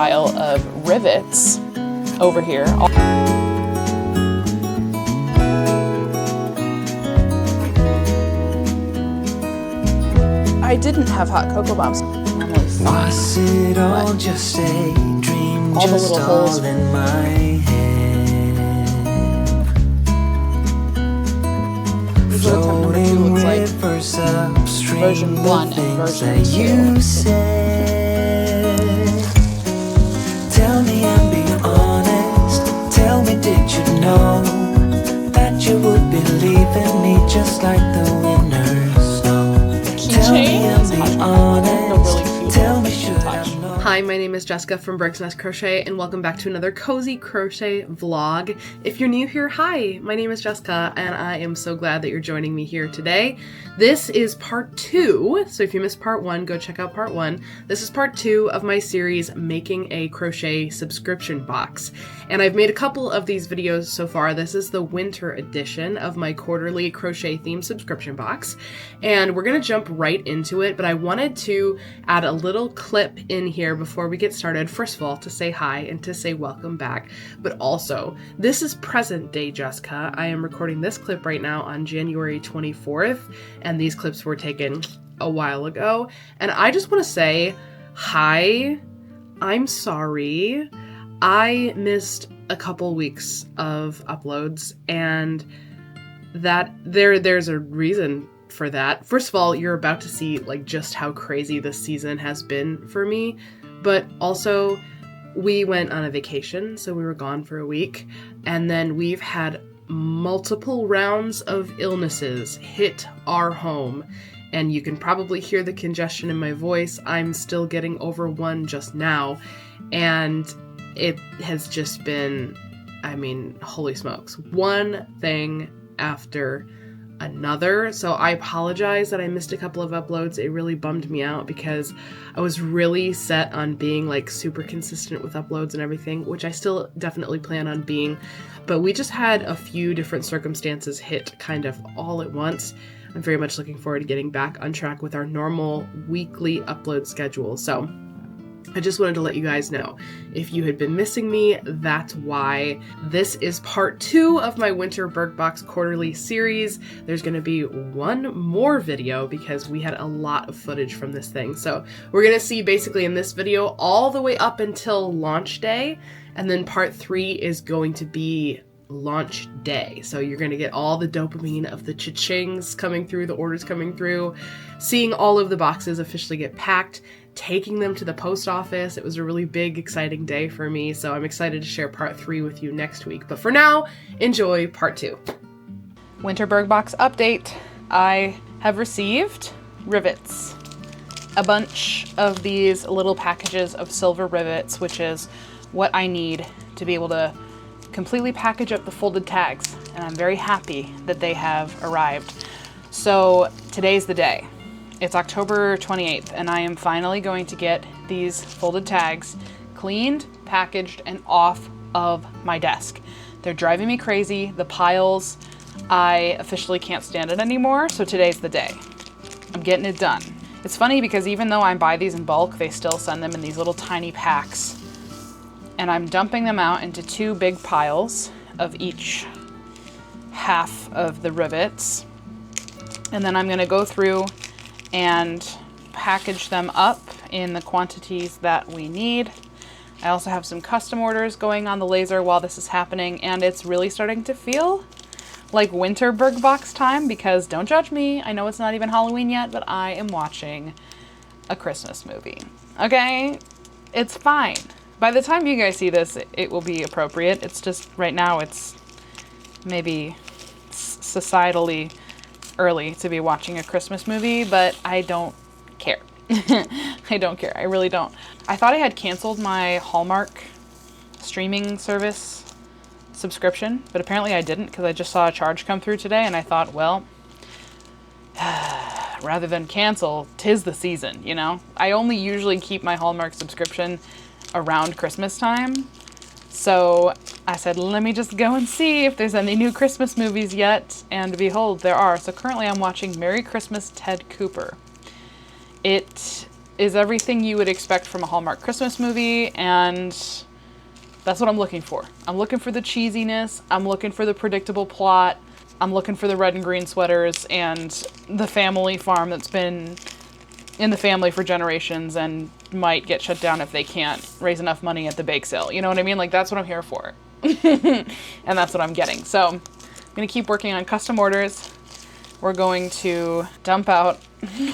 pile of rivets over here. I didn't have hot cocoa bombs. Was it all just a dream, all the just little all holes in my head? Floating looks like rivers upstream, version 1 and things version that 2. you said. Tell me and be honest. Tell me, did you know that you would be leaving me just like the winners know? Tell me and be honest. Tell me, should I know? Hi, my name is Jessica from Berg's Crochet, and welcome back to another cozy crochet vlog. If you're new here, hi, my name is Jessica, and I am so glad that you're joining me here today. This is part 2, so if you missed part 1, go check out part 1. This is part 2 of my series, Making a Crochet Subscription Box. And I've made a couple of these videos so far. This is the winter edition of my quarterly crochet themed subscription box. And we're gonna jump right into it, but I wanted to add a little clip in here before we get started. First of all, to say hi and to say welcome back, but also, this is present day Jessica. I am recording this clip right now on January 24th, and these clips were taken a while ago. And I just want to say, hi, I'm sorry. I missed a couple weeks of uploads, and that there's a reason for that. First of all, you're about to see like just how crazy this season has been for me, but also we went on a vacation, so we were gone for a week, and then we've had multiple rounds of illnesses hit our home, and you can probably hear the congestion in my voice. I'm still getting over one just now, and it has just been, I mean, holy smokes, one thing after another. So I apologize that I missed a couple of uploads. It really bummed me out because I was really set on being like super consistent with uploads and everything, which I still definitely plan on being, but we just had a few different circumstances hit kind of all at once. I'm very much looking forward to getting back on track with our normal weekly upload schedule. So I just wanted to let you guys know, if you had been missing me, that's why. This is part 2 of my Winter Berg Box quarterly series. There's going to be one more video because we had a lot of footage from this thing. So we're going to see basically in this video all the way up until launch day, and then part 3 is going to be launch day. So you're going to get all the dopamine of the cha-chings coming through, the orders coming through, seeing all of the boxes officially get packed, taking them to the post office. It was a really big, exciting day for me, so I'm excited to share part 3 with you next week. But for now, enjoy part 2. Winter Berg Box update. I have received rivets. A bunch of these little packages of silver rivets, which is what I need to be able to completely package up the folded tags, and I'm very happy that they have arrived. So today's the day. It's October 28th, and I am finally going to get these folded tags cleaned, packaged, and off of my desk. They're driving me crazy. The piles, I officially can't stand it anymore, so today's the day. I'm getting it done. It's funny because even though I buy these in bulk, they still send them in these little tiny packs. And I'm dumping them out into 2 big piles of each half of the rivets. And then I'm gonna go through and package them up in the quantities that we need. I also have some custom orders going on the laser while this is happening, and it's really starting to feel like winter Berg Box time because, don't judge me, I know it's not even Halloween yet, but I am watching a Christmas movie. Okay? It's fine. By the time you guys see this, it will be appropriate. It's just, right now, it's maybe societally early to be watching a Christmas movie, but I don't care. I don't care. I really don't. I thought I had canceled my Hallmark streaming service subscription, but apparently I didn't because I just saw a charge come through today, and I thought, well, rather than cancel, 'tis the season, you know? I only usually keep my Hallmark subscription around Christmas time. So I said, let me just go and see if there's any new Christmas movies yet. And behold, there are. So currently I'm watching Merry Christmas, Ted Cooper. It is everything you would expect from a Hallmark Christmas movie, and that's what I'm looking for. I'm looking for the cheesiness, I'm looking for the predictable plot, I'm looking for the red and green sweaters and the family farm that's been in the family for generations and might get shut down if they can't raise enough money at the bake sale. You know what I mean? Like, that's what I'm here for. And that's what I'm getting. So I'm gonna keep working on custom orders. We're going to dump out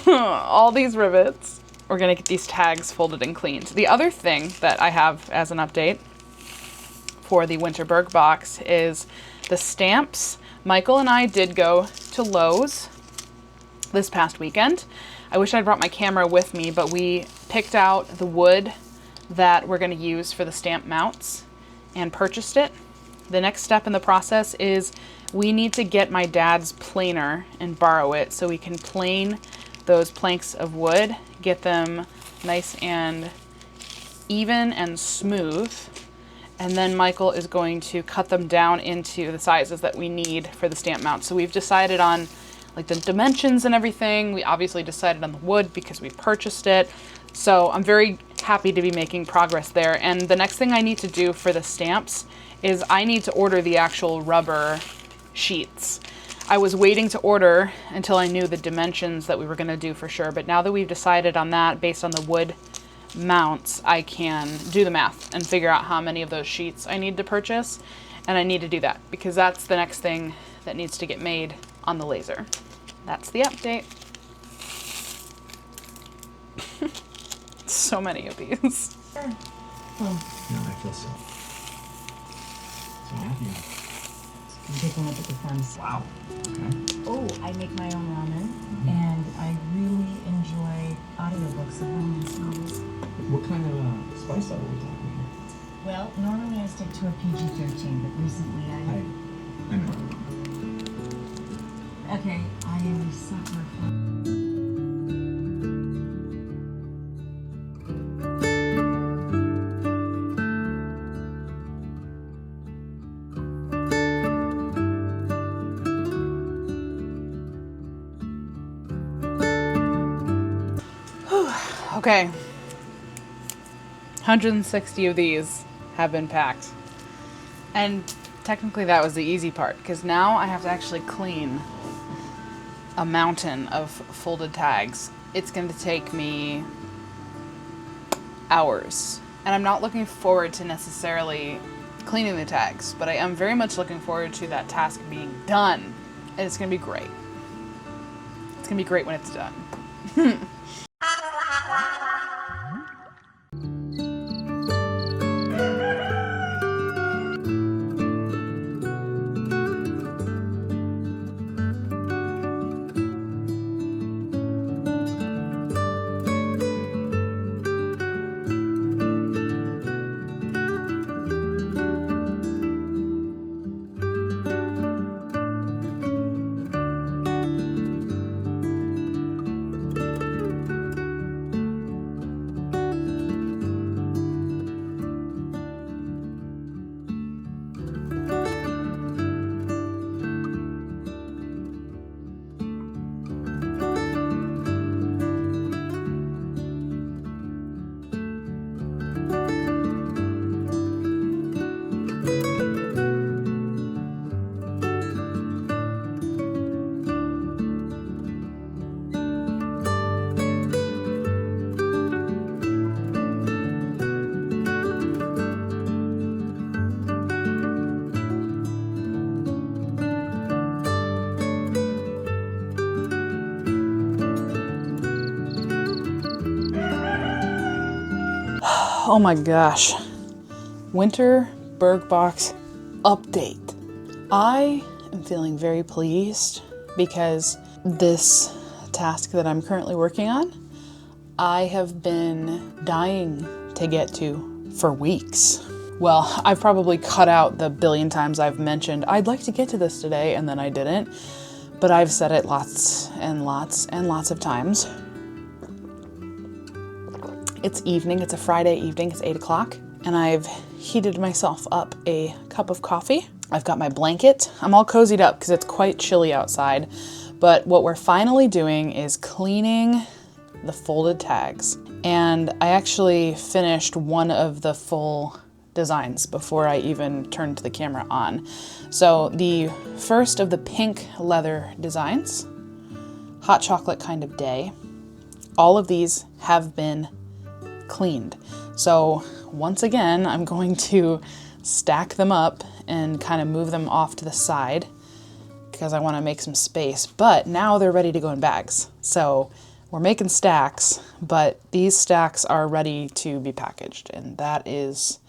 all these rivets. We're gonna get these tags folded and cleaned. The other thing that I have as an update for the Winter Berg box is the stamps. Michael and I did go to Lowe's this past weekend. I wish I'd brought my camera with me, but we picked out the wood that we're gonna use for the stamp mounts and purchased it. The next step in the process is we need to get my dad's planer and borrow it so we can plane those planks of wood, get them nice and even and smooth. And then Michael is going to cut them down into the sizes that we need for the stamp mount. So we've decided on like the dimensions and everything. We obviously decided on the wood because we purchased it. So I'm very happy to be making progress there. And the next thing I need to do for the stamps is I need to order the actual rubber sheets. I was waiting to order until I knew the dimensions that we were going to do for sure. But now that we've decided on that based on the wood mounts, I can do the math and figure out how many of those sheets I need to purchase. And I need to do that because that's the next thing that needs to get made on the laser. That's the update. So many of these. Sure. Well, No, I feel so happy. take a look at the fronts. Wow. Okay. Oh, I make my own ramen, and I really enjoy audiobooks of ramen songs. What kind of spice level are we talking here? Well, normally I stick to a PG-13, but recently I know. Okay, I am a sucker for... Okay. 160 of these have been packed. And technically that was the easy part, because now I have to actually clean a mountain of folded tags. It's going to take me hours. And I'm not looking forward to necessarily cleaning the tags, but I am very much looking forward to that task being done. And it's going to be great. It's going to be great when it's done. Oh my gosh. Winter Berg box update. I am feeling very pleased because this task that I'm currently working on, I have been dying to get to for weeks. Well, I've probably cut out the billion times I've mentioned, I'd like to get to this today, and then I didn't. But I've said it lots and lots and lots of times. It's evening, it's a Friday evening, it's 8 o'clock, and I've heated myself up a cup of coffee. I've got my blanket. I'm all cozied up because it's quite chilly outside. But what we're finally doing is cleaning the folded tags. And I actually finished one of the full designs before I even turned the camera on. So the first of the pink leather designs, hot chocolate kind of day, all of these have been cleaned. So once again, I'm going to stack them up and kind of move them off to the side because I want to make some space. But now they're ready to go in bags. So we're making stacks, but these stacks are ready to be packaged, and that is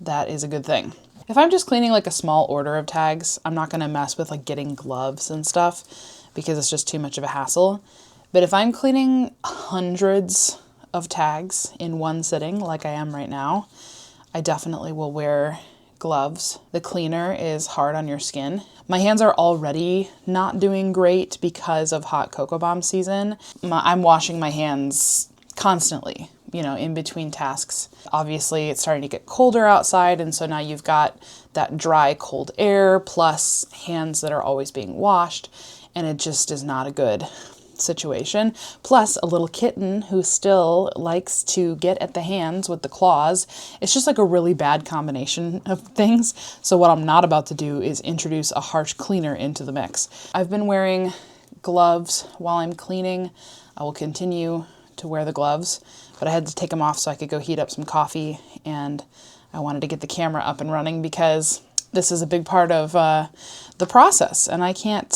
a good thing. If I'm just cleaning like a small order of tags, I'm not going to mess with like getting gloves and stuff because it's just too much of a hassle. But if I'm cleaning hundreds of tags in one sitting like I am right now, I definitely will wear gloves. The cleaner is hard on your skin. My hands are already not doing great because of hot cocoa bomb season. I'm washing my hands constantly, you know, in between tasks. Obviously, it's starting to get colder outside, and so now you've got that dry, cold air plus hands that are always being washed, and it just is not a good situation. Plus a little kitten who still likes to get at the hands with the claws. It's just like a really bad combination of things. So what I'm not about to do is introduce a harsh cleaner into the mix. I've been wearing gloves while I'm cleaning. I will continue to wear the gloves, but I had to take them off so I could go heat up some coffee, and I wanted to get the camera up and running because this is a big part of the process, and I can't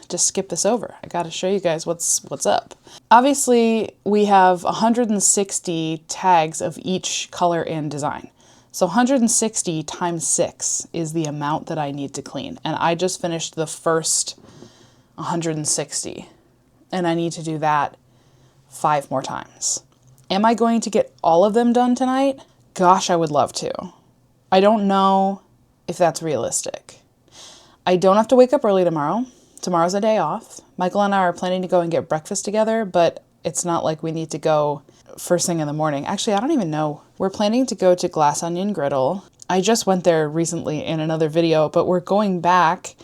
just skip this over. I got to show you guys what's up. Obviously, we have 160 tags of each color and design. So 160 times 6 is the amount that I need to clean, and I just finished the first 160, and I need to do that 5 more times. Am I going to get all of them done tonight? Gosh, I would love to. I don't know if that's realistic. I don't have to wake up early tomorrow. Tomorrow's a day off. Michael and I are planning to go and get breakfast together, but it's not like we need to go first thing in the morning. Actually, I don't even know. We're planning to go to Glass Onion Griddle. I just went there recently in another video, but we're going back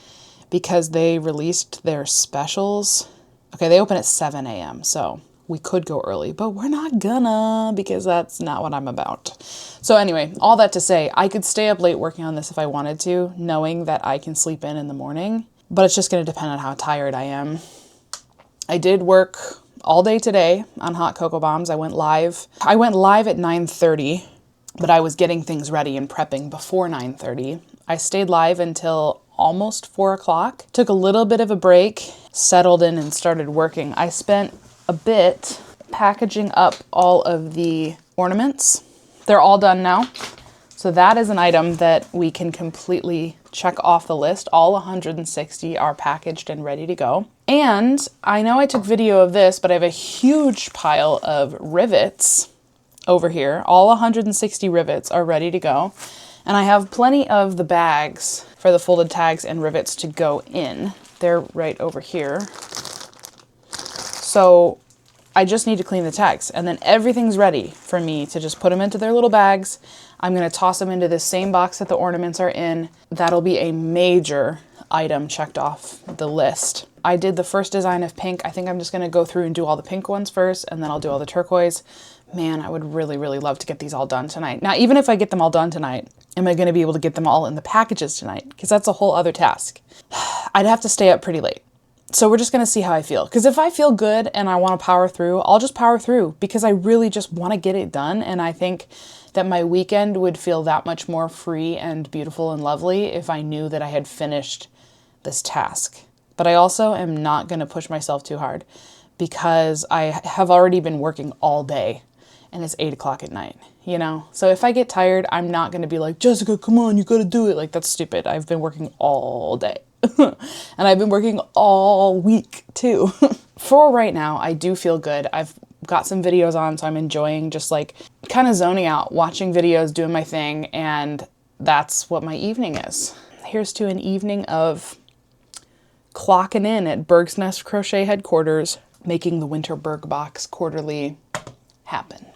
because they released their specials. Okay, they open at 7 a.m., so we could go early, but we're not gonna because that's not what I'm about. So anyway, all that to say, I could stay up late working on this if I wanted to, knowing that I can sleep in the morning, but it's just gonna depend on how tired I am. I did work all day today on hot cocoa bombs. I went live at 9:30, but I was getting things ready and prepping before 9:30. I stayed live until almost 4 o'clock, took a little bit of a break, settled in and started working. I spent a bit packaging up all of the ornaments. They're all done now. So that is an item that we can completely check off the list. All 160 are packaged and ready to go. And I know I took video of this, but I have a huge pile of rivets over here. All 160 rivets are ready to go. And I have plenty of the bags for the folded tags and rivets to go in. They're right over here. So I just need to clean the tags, and then everything's ready for me to just put them into their little bags. I'm going to toss them into this same box that the ornaments are in. That'll be a major item checked off the list. I did the first design of pink. I think I'm just going to go through and do all the pink ones first, and then I'll do all the turquoise. Man, I would really, really love to get these all done tonight. Now, even if I get them all done tonight, am I going to be able to get them all in the packages tonight? Because that's a whole other task. I'd have to stay up pretty late. So we're just going to see how I feel. Because if I feel good and I want to power through, I'll just power through because I really just want to get it done. And I think that my weekend would feel that much more free and beautiful and lovely if I knew that I had finished this task. But I also am not going to push myself too hard because I have already been working all day and it's 8 o'clock at night, you know? So if I get tired, I'm not going to be like, Jessica, come on, you got to do it. Like, that's stupid. I've been working all day. And I've been working all week too. For right now, I do feel good. I've got some videos on, so I'm enjoying just like kind of zoning out, watching videos, doing my thing, and that's what my evening is. Here's to an evening of clocking in at Berg's Nest Crochet headquarters, making the Winter Berg box quarterly happen.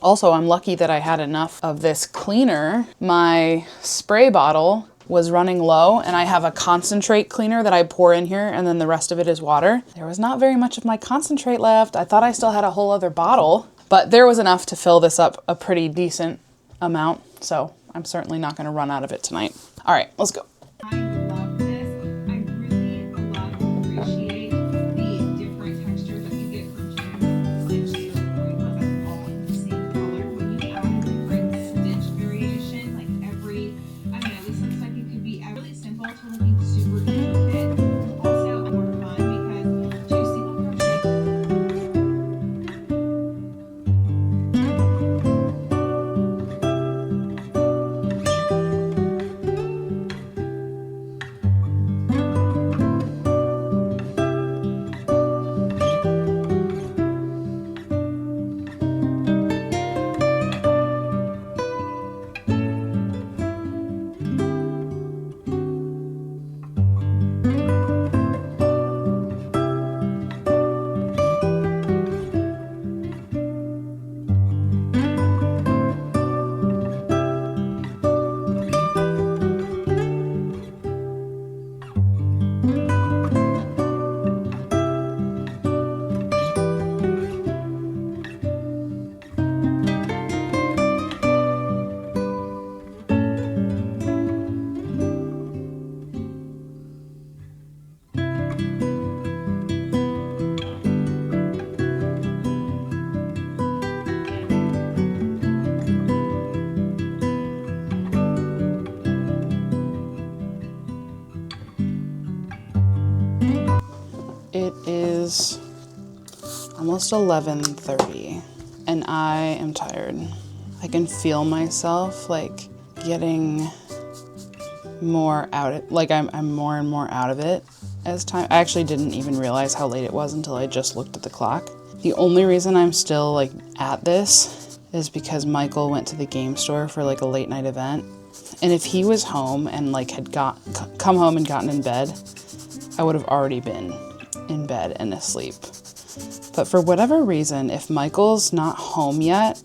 Also, I'm lucky that I had enough of this cleaner. My spray bottle was running low, and I have a concentrate cleaner that I pour in here, and then the rest of it is water. There was not very much of my concentrate left. I thought I still had a whole other bottle, but there was enough to fill this up a pretty decent amount, so I'm certainly not going to run out of it tonight. All right, let's go. I love this. I really love and appreciate the different textures that you get from shades and shades of green, but that's all in the same color. When you add a different stitch variation, like every, I don't know, this looks like it could be really simple to looking super intricate. Also more fun because two single crochet. It is almost 11:30 and I am tired. I can feel myself like getting more I'm more and more out of it as time. I actually didn't even realize how late it was until I just looked at the clock. The only reason I'm still like at this is because Michael went to the game store for like a late night event. And if he was home and like had come home and gotten in bed, I would have already been in bed and asleep. But for whatever reason, if Michael's not home yet,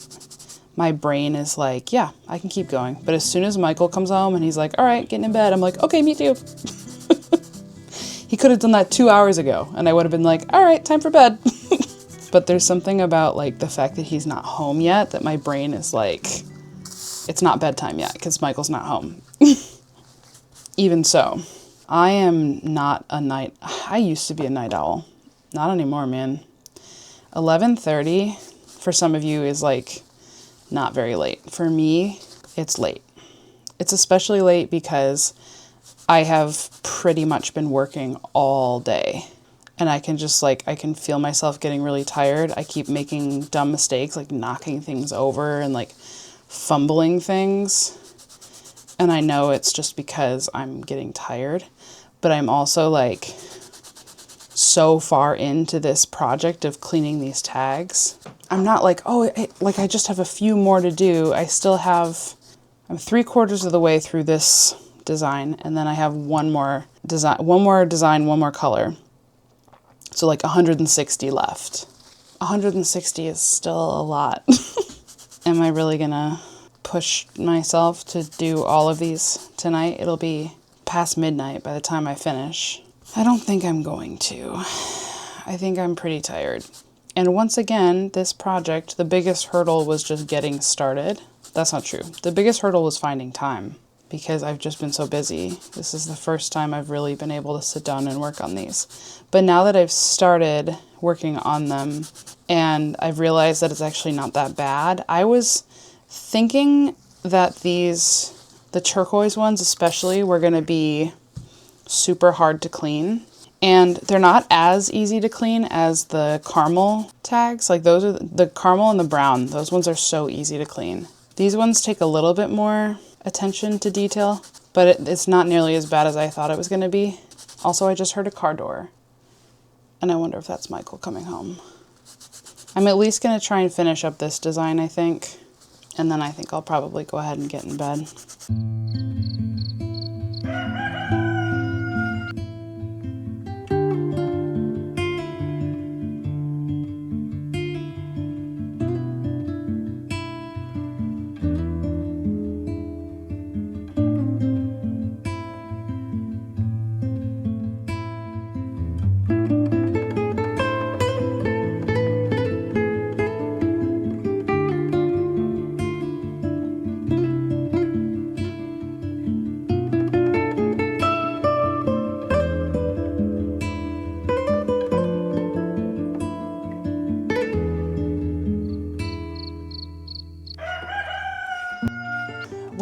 my brain is like, yeah, I can keep going. But as soon as Michael comes home and he's like, all right, getting in bed, I'm like, okay, me too. He could have done that 2 hours ago and I would have been like, all right, time for bed. But there's something about like the fact that he's not home yet that my brain is like, it's not bedtime yet because Michael's not home. Even so, I am not a night. I used to be a night owl. Not anymore, man. 11:30 for some of you is like not very late. For me, it's late. It's especially late because I have pretty much been working all day. And I can just like, I can feel myself getting really tired. I keep making dumb mistakes, like knocking things over and like fumbling things. And I know it's just because I'm getting tired. But I'm also like so far into this project of cleaning these tags. I'm not like, oh, I just have a few more to do. I'm 3/4 of the way through this design, and then I have one more design, one more color. So like 160 left. 160 is still a lot. Am I really gonna push myself to do all of these tonight? It'll be past midnight by the time I finish. I don't think I'm going to. I think I'm pretty tired. And once again, this project, the biggest hurdle was just getting started. That's not true. The biggest hurdle was finding time because I've just been so busy. This is the first time I've really been able to sit down and work on these. But now that I've started working on them and I've realized that it's actually not that bad, I was thinking that the turquoise ones especially, were going to be super hard to clean. And they're not as easy to clean as the caramel tags. Like those are the caramel and the brown. Those ones are so easy to clean. These ones take a little bit more attention to detail, but it's not nearly as bad as I thought it was going to be. Also, I just heard a car door, and I wonder if that's Michael coming home. I'm at least going to try and finish up this design, I think, and then I think I'll probably go ahead and get in bed.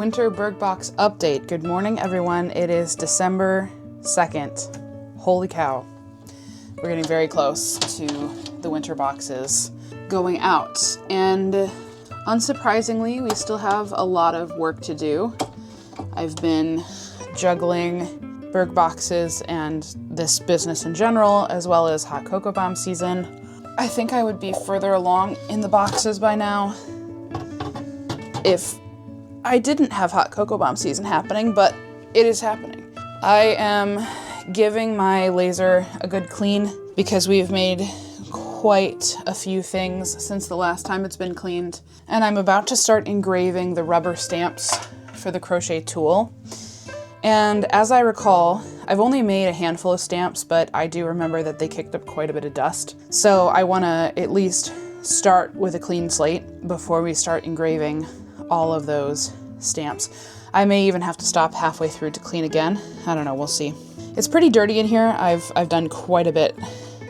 Winter Berg box update. Good morning, everyone. It is December 2nd. Holy cow. We're getting very close to the winter boxes going out. And unsurprisingly, we still have a lot of work to do. I've been juggling Berg boxes and this business in general, as well as hot cocoa bomb season. I think I would be further along in the boxes by now if I didn't have hot cocoa bomb season happening, but it is happening. I am giving my laser a good clean because we've made quite a few things since the last time it's been cleaned. And I'm about to start engraving the rubber stamps for the crochet tool. And as I recall, I've only made a handful of stamps, but I do remember that they kicked up quite a bit of dust. So I want to at least start with a clean slate before we start engraving all of those stamps. I may even have to stop halfway through to clean again. I don't know, we'll see. It's pretty dirty in here. I've done quite a bit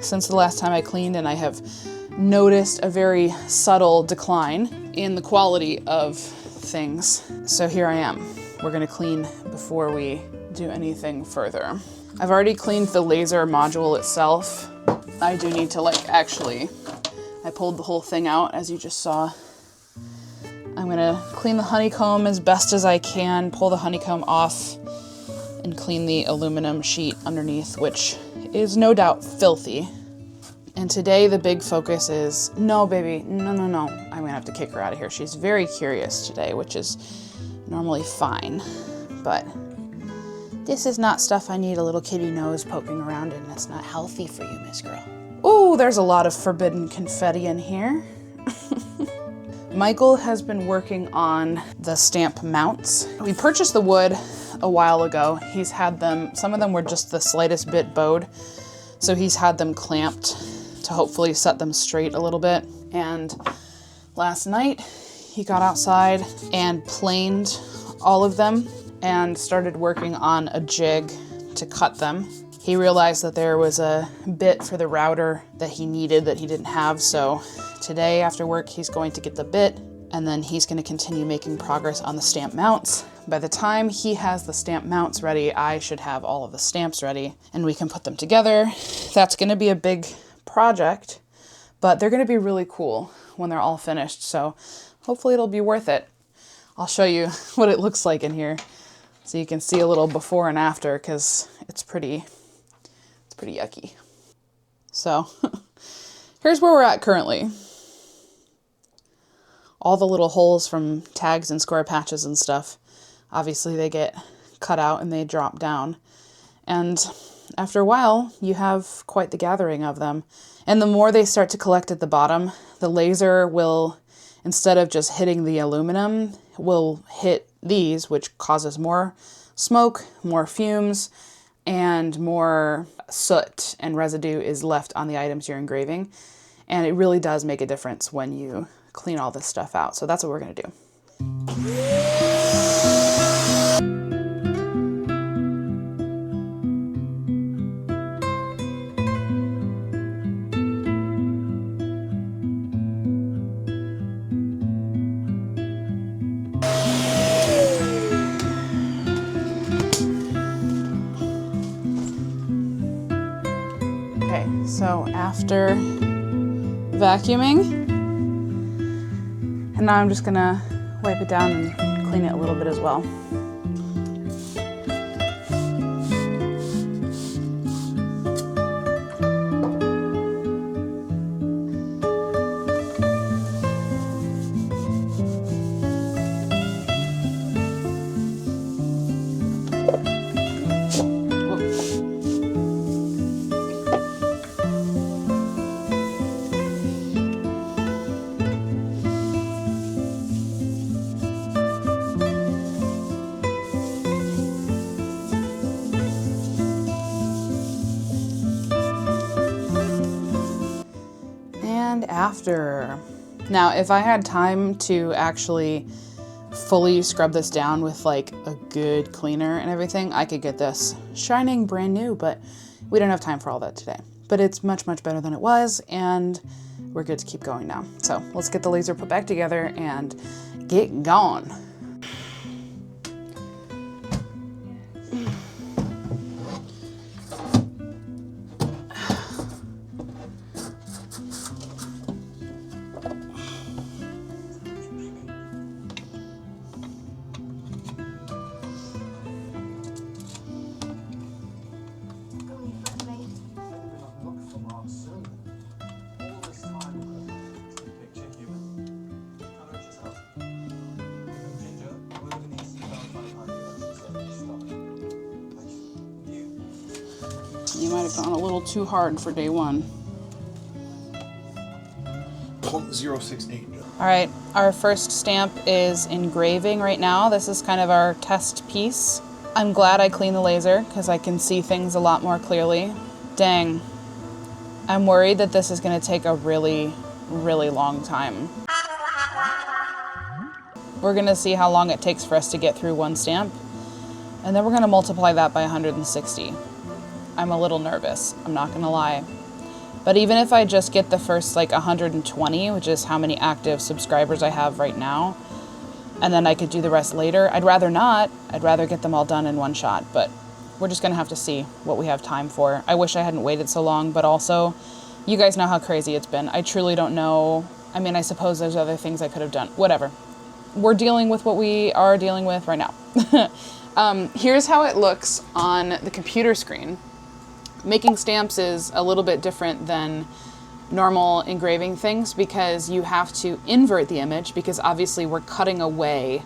since the last time I cleaned, and I have noticed a very subtle decline in the quality of things. So here I am. We're gonna clean before we do anything further. I've already cleaned the laser module itself. I do need to I pulled the whole thing out, as you just saw. I'm gonna clean the honeycomb as best as I can, pull the honeycomb off, and clean the aluminum sheet underneath, which is no doubt filthy. And today the big focus is, no baby, no. I'm gonna have to kick her out of here. She's very curious today, which is normally fine, but this is not stuff I need a little kitty nose poking around in. That's not healthy for you, Miss Girl. Oh, there's a lot of forbidden confetti in here. Michael has been working on the stamp mounts. We purchased the wood a while ago. He's had them, some of them were just the slightest bit bowed, so he's had them clamped to hopefully set them straight a little bit. And last night he got outside and planed all of them and started working on a jig to cut them. He realized that there was a bit for the router that he needed that he didn't have, so today after work he's going to get the bit, and then he's going to continue making progress on the stamp mounts. By the time he has the stamp mounts ready, I should have all of the stamps ready and we can put them together. That's going to be a big project, but they're going to be really cool when they're all finished, so hopefully it'll be worth it. I'll show you what it looks like in here so you can see a little before and after, because it's pretty yucky. So here's where we're at currently. All the little holes from tags and square patches and stuff, obviously they get cut out and they drop down. And after a while, you have quite the gathering of them. And the more they start to collect at the bottom, the laser will, instead of just hitting the aluminum, will hit these, which causes more smoke, more fumes, and more soot and residue is left on the items you're engraving. And it really does make a difference when you clean all this stuff out. So that's what we're gonna do. Okay, so after vacuuming, and now I'm just gonna wipe it down and clean it a little bit as well. After. Now, if I had time to actually fully scrub this down with like a good cleaner and everything, I could get this shining brand new, but we don't have time for all that today. But it's much, much better than it was, and we're good to keep going now. So let's get the laser put back together and get going. You might have gone a little too hard for day one. 0.068. All right, our first stamp is engraving right now. This is kind of our test piece. I'm glad I cleaned the laser because I can see things a lot more clearly. Dang, I'm worried that this is gonna take a really, really long time. We're gonna see how long it takes for us to get through one stamp, and then we're gonna multiply that by 160. I'm a little nervous, I'm not gonna lie. But even if I just get the first like 120, which is how many active subscribers I have right now, and then I could do the rest later, I'd rather not. I'd rather get them all done in one shot, but we're just gonna have to see what we have time for. I wish I hadn't waited so long, but also, you guys know how crazy it's been. I truly don't know. I mean, I suppose there's other things I could have done. Whatever. We're dealing with what we are dealing with right now. Here's how it looks on the computer screen. Making stamps is a little bit different than normal engraving things because you have to invert the image because obviously we're cutting away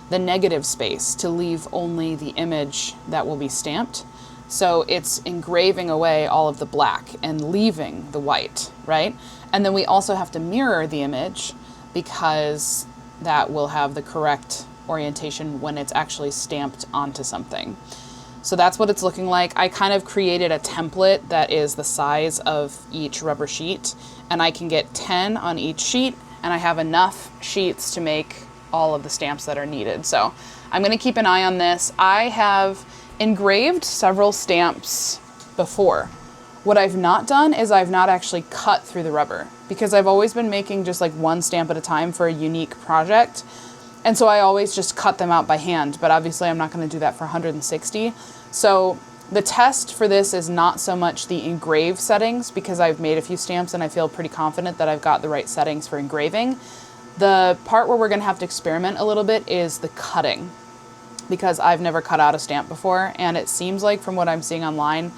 the negative space to leave only the image that will be stamped. So it's engraving away all of the black and leaving the white, right? And then we also have to mirror the image because that will have the correct orientation when it's actually stamped onto something. So that's what it's looking like. I kind of created a template that is the size of each rubber sheet, and I can get 10 on each sheet, and I have enough sheets to make all of the stamps that are needed. So I'm gonna keep an eye on this. I have engraved several stamps before. What I've not done is I've not actually cut through the rubber because I've always been making just like one stamp at a time for a unique project. And so I always just cut them out by hand, but obviously I'm not gonna do that for 160. So the test for this is not so much the engrave settings because I've made a few stamps and I feel pretty confident that I've got the right settings for engraving. The part where we're gonna have to experiment a little bit is the cutting because I've never cut out a stamp before and it seems like from what I'm seeing online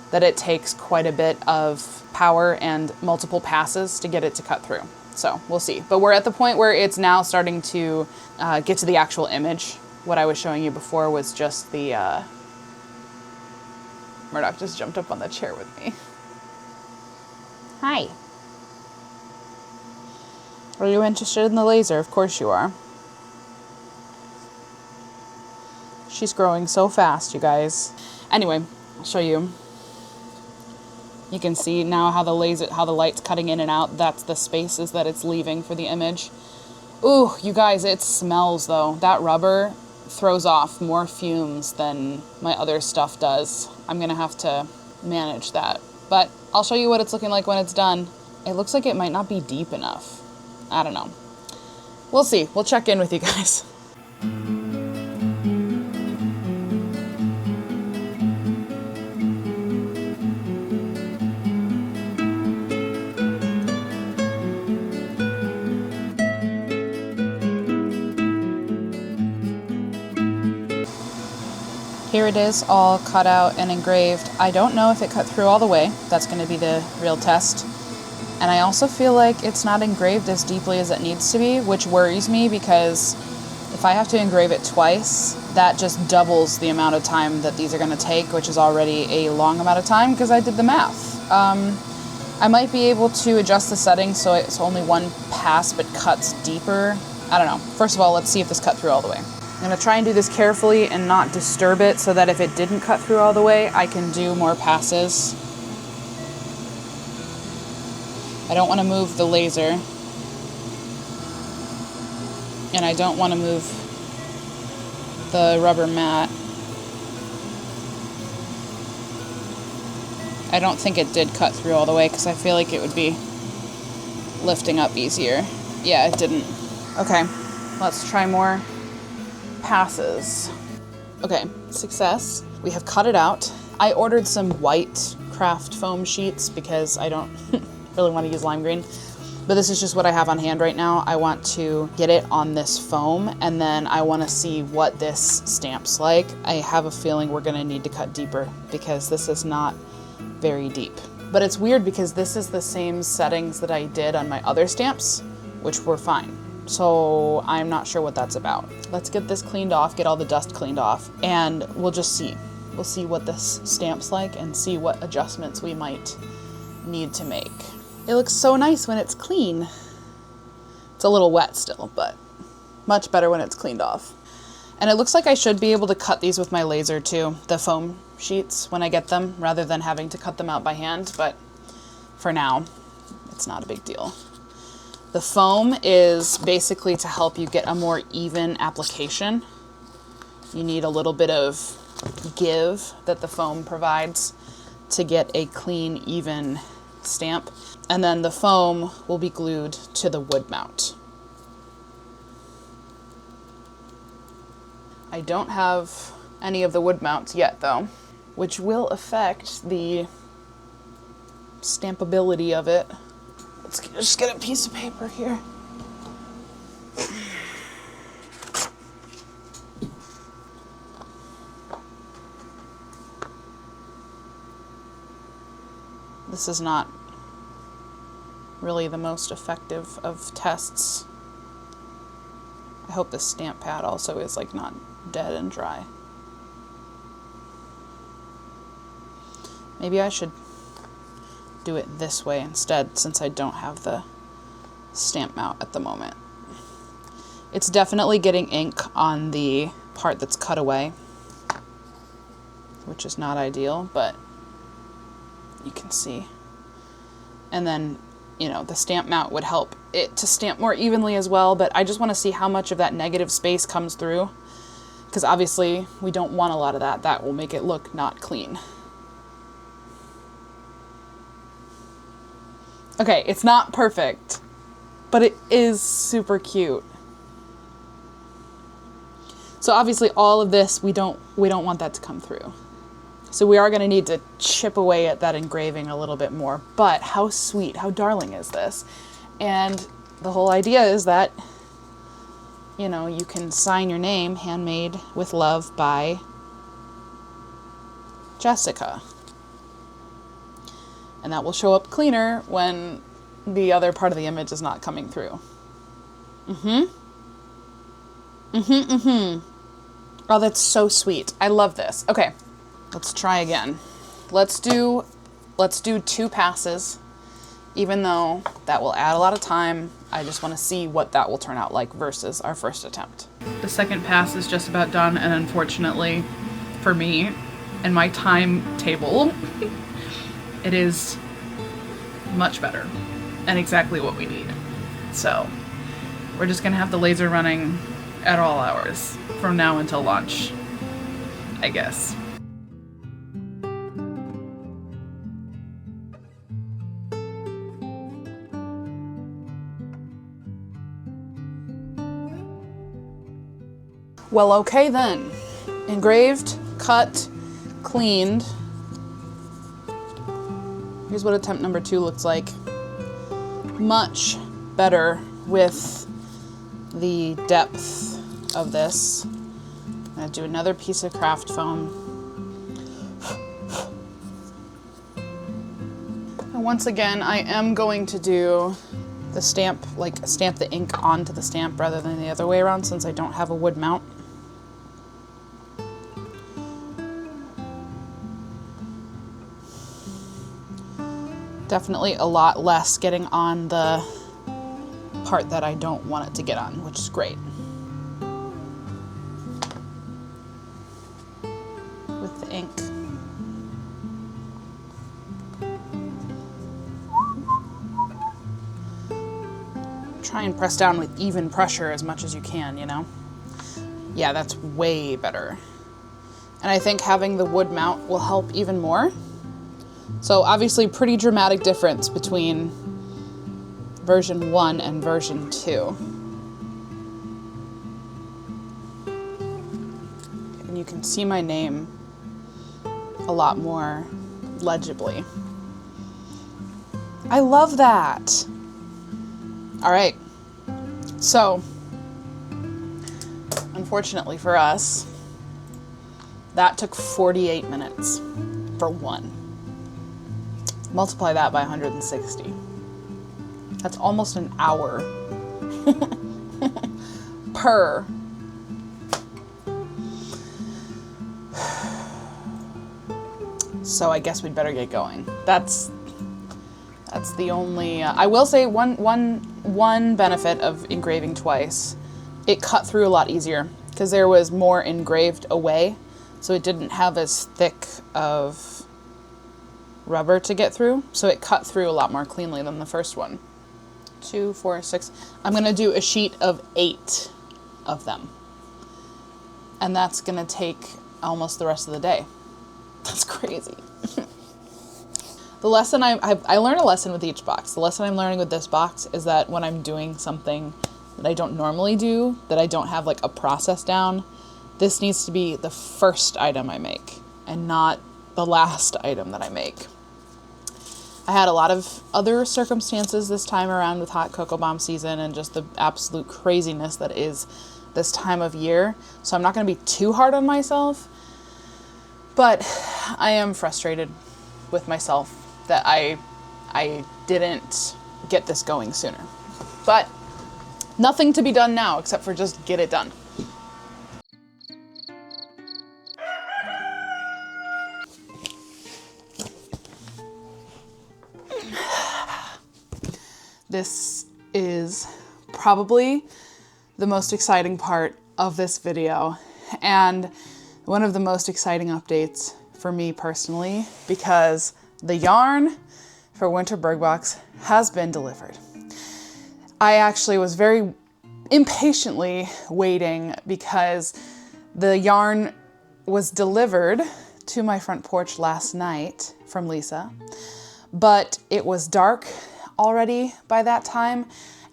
that it takes quite a bit of power and multiple passes to get it to cut through. So we'll see. But we're at the point where it's now starting to get to the actual image. What I was showing you before was just the... Murdoch just jumped up on the chair with me. Hi. Are you interested in the laser? Of course you are. She's growing so fast, you guys. Anyway, I'll show you. You can see now how the light's cutting in and out. That's the spaces that it's leaving for the image. Ooh, you guys, it smells though. That rubber throws off more fumes than my other stuff does. I'm gonna have to manage that. But I'll show you what it's looking like when it's done. It looks like it might not be deep enough. I don't know. We'll see. We'll check in with you guys. Here it is, all cut out and engraved. I don't know if it cut through all the way. That's going to be the real test. And I also feel like it's not engraved as deeply as it needs to be, which worries me because if I have to engrave it twice, that just doubles the amount of time that these are going to take, which is already a long amount of time because I did the math. I might be able to adjust the settings so it's only one pass but cuts deeper. I don't know. First of all, let's see if this cut through all the way. I'm going to try and do this carefully and not disturb it so that if it didn't cut through all the way, I can do more passes. I don't want to move the laser. And I don't want to move the rubber mat. I don't think it did cut through all the way because I feel like it would be lifting up easier. Yeah, it didn't. Okay, let's try more passes. Okay, success. We have cut it out. I ordered some white craft foam sheets because I don't really want to use lime green, but this is just what I have on hand right now. I want to get it on this foam and then I want to see what this stamps like. I have a feeling we're going to need to cut deeper because this is not very deep. But it's weird because this is the same settings that I did on my other stamps, which were fine. So I'm not sure what that's about. Let's get this cleaned off, get all the dust cleaned off, and we'll just see we'll see what this stamps like and see what adjustments we might need to make. It looks so nice when it's clean. It's a little wet still, but much better when it's cleaned off. And it looks like I should be able to cut these with my laser too, the foam sheets, when I get them, rather than having to cut them out by hand, but for now, it's not a big deal. The foam is basically to help you get a more even application. You need a little bit of give that the foam provides to get a clean, even stamp. And then the foam will be glued to the wood mount. I don't have any of the wood mounts yet though, which will affect the stampability of it. Let's just get a piece of paper here. This is not really the most effective of tests. I hope the stamp pad also is like not dead and dry. Maybe I should do it this way instead, since I don't have the stamp mount at the moment. It's definitely getting ink on the part that's cut away, which is not ideal, but you can see. And then, you know, the stamp mount would help it to stamp more evenly as well, but I just want to see how much of that negative space comes through, because obviously we don't want a lot of that. That will make it look not clean. Okay, it's not perfect, but it is super cute. So obviously all of this, we don't want that to come through. So we are going to need to chip away at that engraving a little bit more, but how sweet, how darling is this? And the whole idea is that, you know, you can sign your name, handmade with love by Jessica. And that will show up cleaner when the other part of the image is not coming through. Oh, that's so sweet. I love this. Okay, let's try again. Let's do 2 passes, even though that will add a lot of time. I just want to see what that will turn out like versus our first attempt. The second pass is just about done, and unfortunately for me and my timetable, it is much better and exactly what we need. So we're just gonna have the laser running at all hours from now until launch, I guess. Well, okay then. Engraved, cut, cleaned. Here's what attempt number 2 looks like. Much better with the depth of this. I'm gonna do another piece of craft foam. And once again, I am going to do the stamp, like stamp the ink onto the stamp rather than the other way around, since I don't have a wood mount. Definitely a lot less getting on the part that I don't want it to get on, which is great. With the ink. Try and press down with even pressure as much as you can, you know? Yeah, that's way better. And I think having the wood mount will help even more. So obviously pretty dramatic difference between version 1 and version 2. And you can see my name a lot more legibly. I love that. All right, so unfortunately for us, that took 48 minutes for one. Multiply that by 160. That's almost an hour per. So I guess we'd better get going. That's the only, I will say one benefit of engraving twice. It cut through a lot easier because there was more engraved away. So it didn't have as thick of rubber to get through. So it cut through a lot more cleanly than the first one. 2, 4, 6. I'm gonna do a sheet of 8 of them. And that's gonna take almost the rest of the day. That's crazy. The lesson I learned a lesson with each box. The lesson I'm learning with this box is that when I'm doing something that I don't normally do, that I don't have like a process down, this needs to be the first item I make and not the last item that I make. I had a lot of other circumstances this time around with hot cocoa bomb season and just the absolute craziness that is this time of year. So I'm not going to be too hard on myself, but I am frustrated with myself that I didn't get this going sooner. But nothing to be done now except for just get it done. This is probably the most exciting part of this video and one of the most exciting updates for me personally, because the yarn for Winter Berg Box has been delivered. I actually was very impatiently waiting because the yarn was delivered to my front porch last night from Lisa, but it was dark already by that time.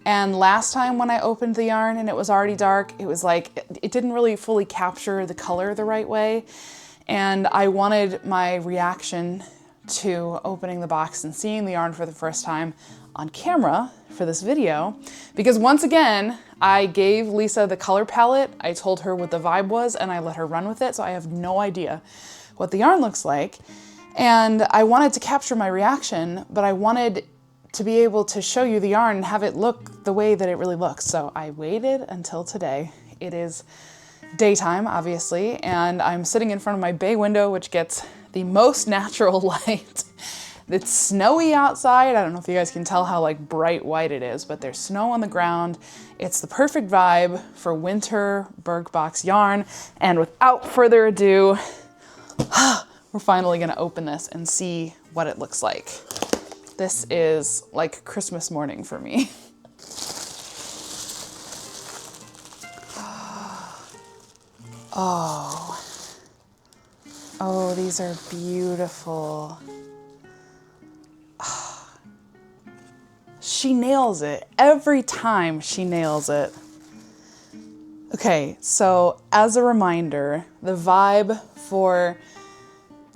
And last time when I opened the yarn and it was already dark, it was like, it didn't really fully capture the color the right way. And I wanted my reaction to opening the box and seeing the yarn for the first time on camera for this video, because once again, I gave Lisa the color palette, I told her what the vibe was, and I let her run with it, so I have no idea what the yarn looks like. And I wanted to capture my reaction, but I wanted to be able to show you the yarn and have it look the way that it really looks. So I waited until today. It is daytime, obviously, and I'm sitting in front of my bay window, which gets the most natural light. It's snowy outside. I don't know if you guys can tell how like bright white it is, but there's snow on the ground. It's the perfect vibe for winter Berg Box yarn. And without further ado, we're finally gonna open this and see what it looks like. This is like Christmas morning for me. Oh, these are beautiful. She nails it. Every time she nails it. Okay, so as a reminder, the vibe for,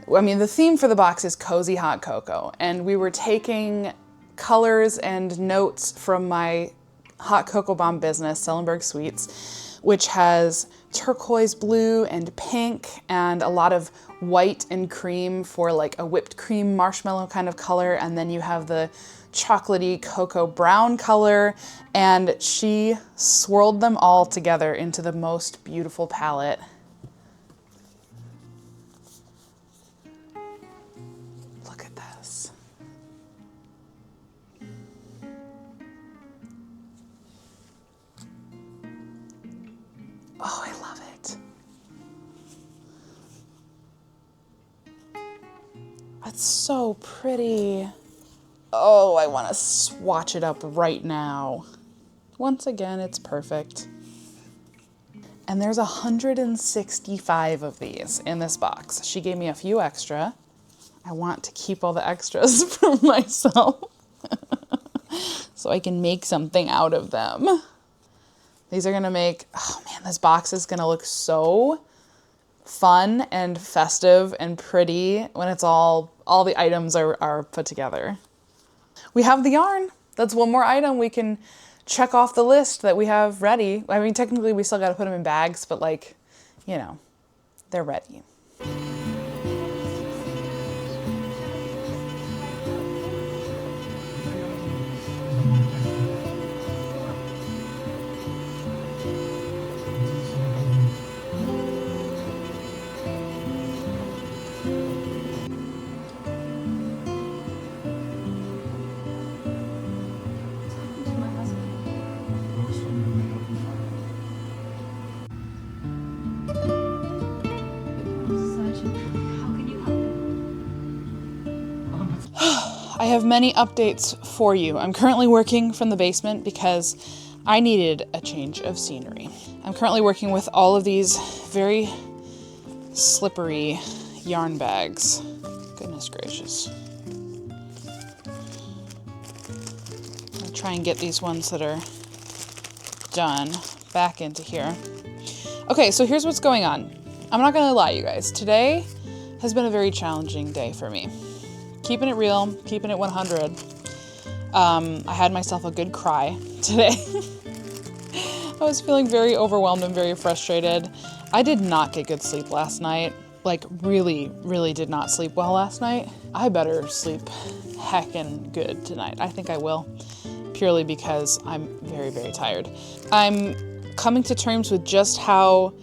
the theme for the box is cozy hot cocoa, and we were taking colors and notes from my hot cocoa bomb business, Sellenberg Sweets, which has turquoise blue and pink and a lot of white and cream for like a whipped cream marshmallow kind of color, and then you have the chocolatey cocoa brown color, and she swirled them all together into the most beautiful palette. Look at this. Oh, I love it. It's so pretty. Oh, I want to swatch it up right now. Once again, it's perfect. And there's 165 of these in this box. She gave me a few extra. I want to keep all the extras for myself so I can make something out of them. These are gonna make, oh man, this box is gonna look so fun and festive and pretty when it's all the items are put together. We have the yarn. That's one more item we can check off the list that we have ready. I mean, technically we still gotta put them in bags, but like, you know, they're ready. have many updates for you. I'm currently working from the basement because I needed a change of scenery. I'm currently working with all of these very slippery yarn bags. Goodness gracious. I'll try and get these ones that are done back into here. Okay, so here's what's going on. I'm not gonna lie, you guys. Today has been a very challenging day for me. Keeping it real, keeping it 100. I had myself a good cry today. I was feeling very overwhelmed and very frustrated. I did not get good sleep last night. Like really, really did not sleep well last night. I better sleep heckin' good tonight. I think I will, purely because I'm very, very tired. I'm coming to terms with just how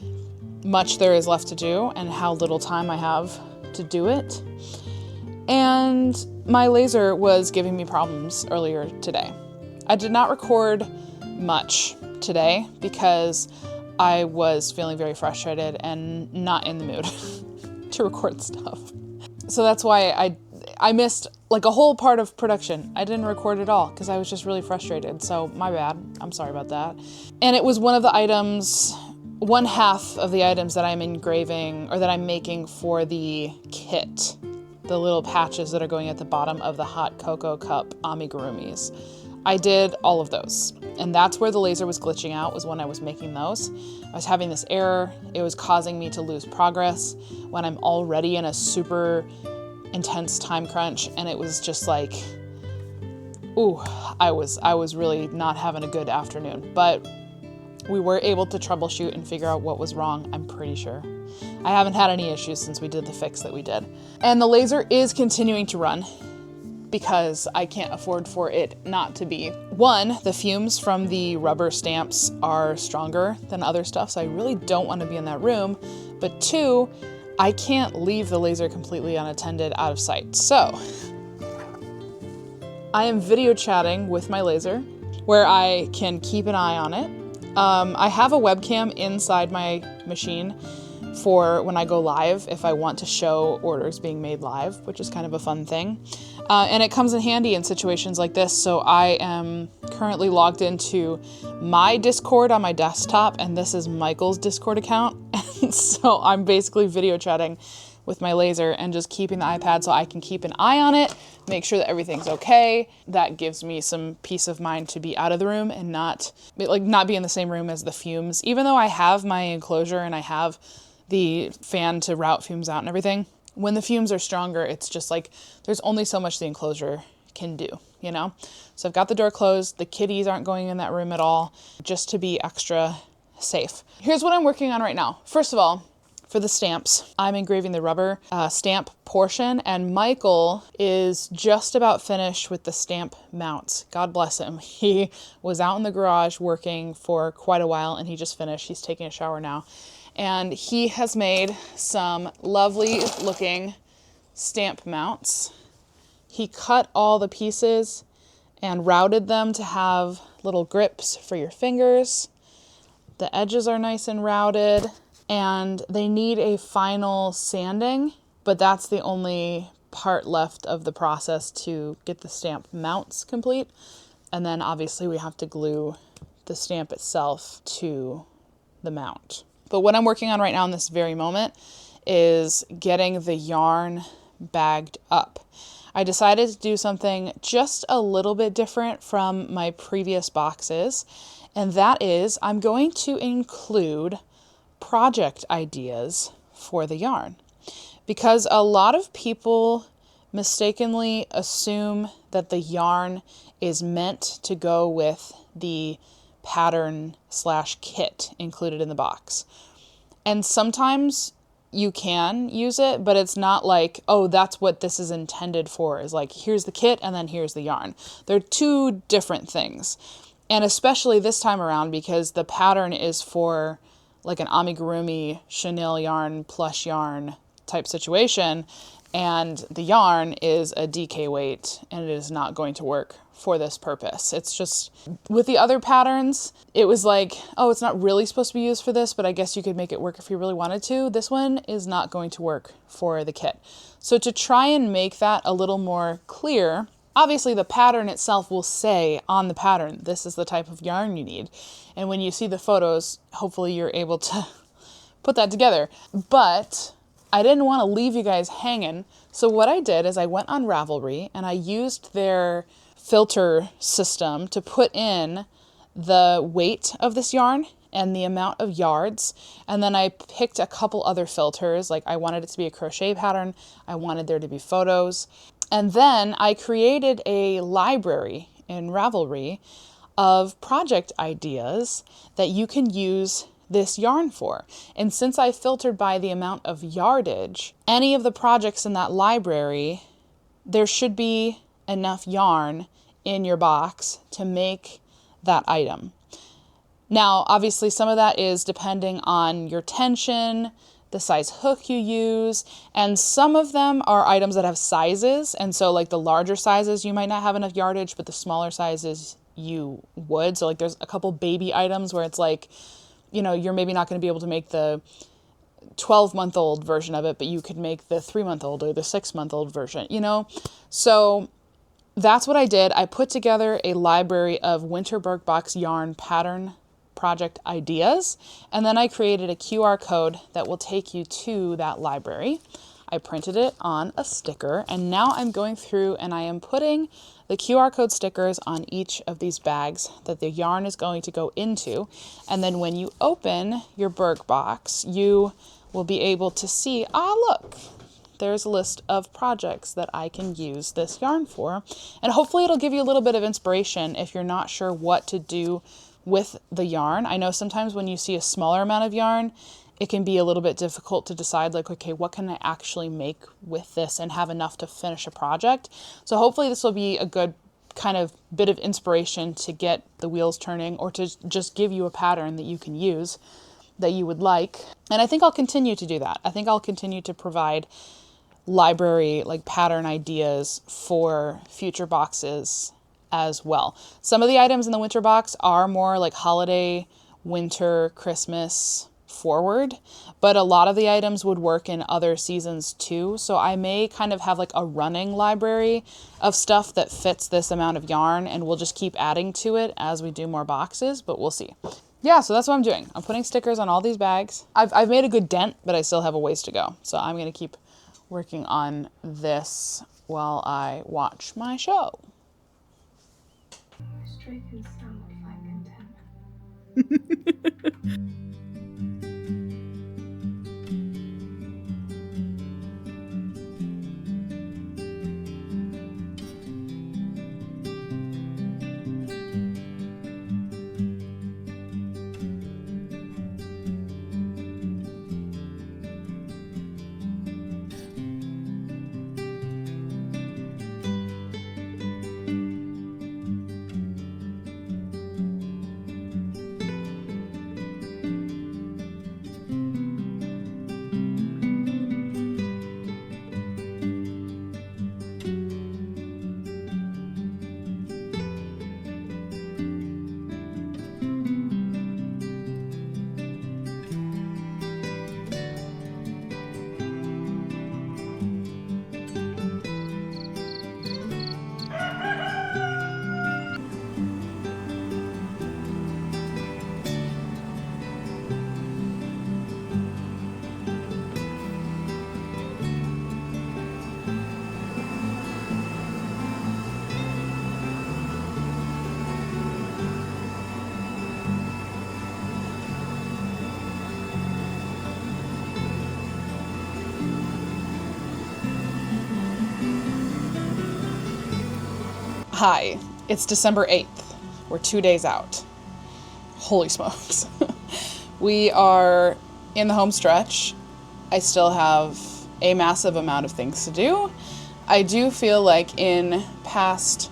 much there is left to do and how little time I have to do it. And my laser was giving me problems earlier today. I did not record much today because I was feeling very frustrated and not in the mood to record stuff. So that's why I missed like a whole part of production. I didn't record at all because I was just really frustrated. So my bad. I'm sorry about that. And it was one of the items, one half of the items that I'm engraving or that I'm making for the kit. The little patches that are going at the bottom of the hot cocoa cup amigurumis. I did all of those. And that's where the laser was glitching out, was when I was making those. I was having this error. It was causing me to lose progress when I'm already in a super intense time crunch. And it was just like, ooh, I was really not having a good afternoon. But we were able to troubleshoot and figure out what was wrong, I'm pretty sure. I haven't had any issues since we did the fix that we did. And the laser is continuing to run because I can't afford for it not to be. One, the fumes from the rubber stamps are stronger than other stuff, so I really don't want to be in that room. But two, I can't leave the laser completely unattended out of sight. So I am video chatting with my laser where I can keep an eye on it. I have a webcam inside my machine for when I go live if I want to show orders being made live, which is kind of a fun thing. And it comes in handy in situations like this. So I am currently logged into my Discord on my desktop, and this is Michael's Discord account. And so I'm basically video chatting with my laser and just keeping the iPad so I can keep an eye on it, make sure that everything's okay. That gives me some peace of mind to be out of the room and not be in the same room as the fumes. Even though I have my enclosure and I have the fan to route fumes out and everything, when the fumes are stronger, it's just like there's only so much the enclosure can do, you know? So I've got the door closed. The kitties aren't going in that room at all, just to be extra safe. Here's what I'm working on right now. First of all, for the stamps, I'm engraving the rubber stamp portion, and Michael is just about finished with the stamp mounts. God bless him. He was out in the garage working for quite a while, and he just finished. He's taking a shower now. And he has made some lovely looking stamp mounts. He cut all the pieces and routed them to have little grips for your fingers. The edges are nice and routed, and they need a final sanding, but that's the only part left of the process to get the stamp mounts complete. And then obviously we have to glue the stamp itself to the mount. But what I'm working on right now in this very moment is getting the yarn bagged up. I decided to do something just a little bit different from my previous boxes, and that is I'm going to include project ideas for the yarn, because a lot of people mistakenly assume that the yarn is meant to go with the pattern/kit included in the box. And sometimes you can use it, but it's not like, oh, that's what this is intended for, is like, here's the kit and then here's the yarn. They're two different things. And especially this time around, because the pattern is for like an amigurumi chenille yarn, plush yarn type situation, and the yarn is a DK weight, and it is not going to work for this purpose. It's just, with the other patterns, it was like, oh, it's not really supposed to be used for this, but I guess you could make it work if you really wanted to. This one is not going to work for the kit. So to try and make that a little more clear, obviously the pattern itself will say on the pattern, this is the type of yarn you need. And when you see the photos, hopefully you're able to put that together. But I didn't want to leave you guys hanging. So what I did is I went on Ravelry and I used their filter system to put in the weight of this yarn and the amount of yards. And then I picked a couple other filters. Like I wanted it to be a crochet pattern. I wanted there to be photos. And then I created a library in Ravelry of project ideas that you can use this yarn for. And since I filtered by the amount of yardage, any of the projects in that library, there should be enough yarn in your box to make that item. Now, obviously some of that is depending on your tension, the size hook you use, and some of them are items that have sizes. And so like the larger sizes, you might not have enough yardage, but the smaller sizes you would. So like there's a couple baby items where it's like, you know, you're maybe not going to be able to make the 12-month-old version of it, but you could make the 3-month-old or the 6-month-old version, you know? So that's what I did. I put together a library of winter Berg box yarn pattern project ideas, and then I created a QR code that will take you to that library. I printed it on a sticker, and now I'm going through and I am putting the QR code stickers on each of these bags that the yarn is going to go into. And then when you open your Berg box, you will be able to see, look, there's a list of projects that I can use this yarn for. And hopefully it'll give you a little bit of inspiration if you're not sure what to do with the yarn. I know sometimes when you see a smaller amount of yarn, it can be a little bit difficult to decide like, okay, what can I actually make with this and have enough to finish a project? So hopefully this will be a good kind of bit of inspiration to get the wheels turning, or to just give you a pattern that you can use that you would like. And I think I'll continue to do that. I think I'll continue to provide library like pattern ideas for future boxes as well. Some of the items in the winter box are more like holiday, winter, Christmas forward, but a lot of the items would work in other seasons too. So I may kind of have like a running library of stuff that fits this amount of yarn, and we'll just keep adding to it as we do more boxes, but we'll see. Yeah, so that's what I'm doing. I'm putting stickers on all these bags. I've made a good dent, but I still have a ways to go. So I'm going to keep working on this while I watch my show. Straight and sound 5 and 10. Hi, it's December 8th. We're 2 days out. Holy smokes. We are in the home stretch. I still have a massive amount of things to do. I do feel like in past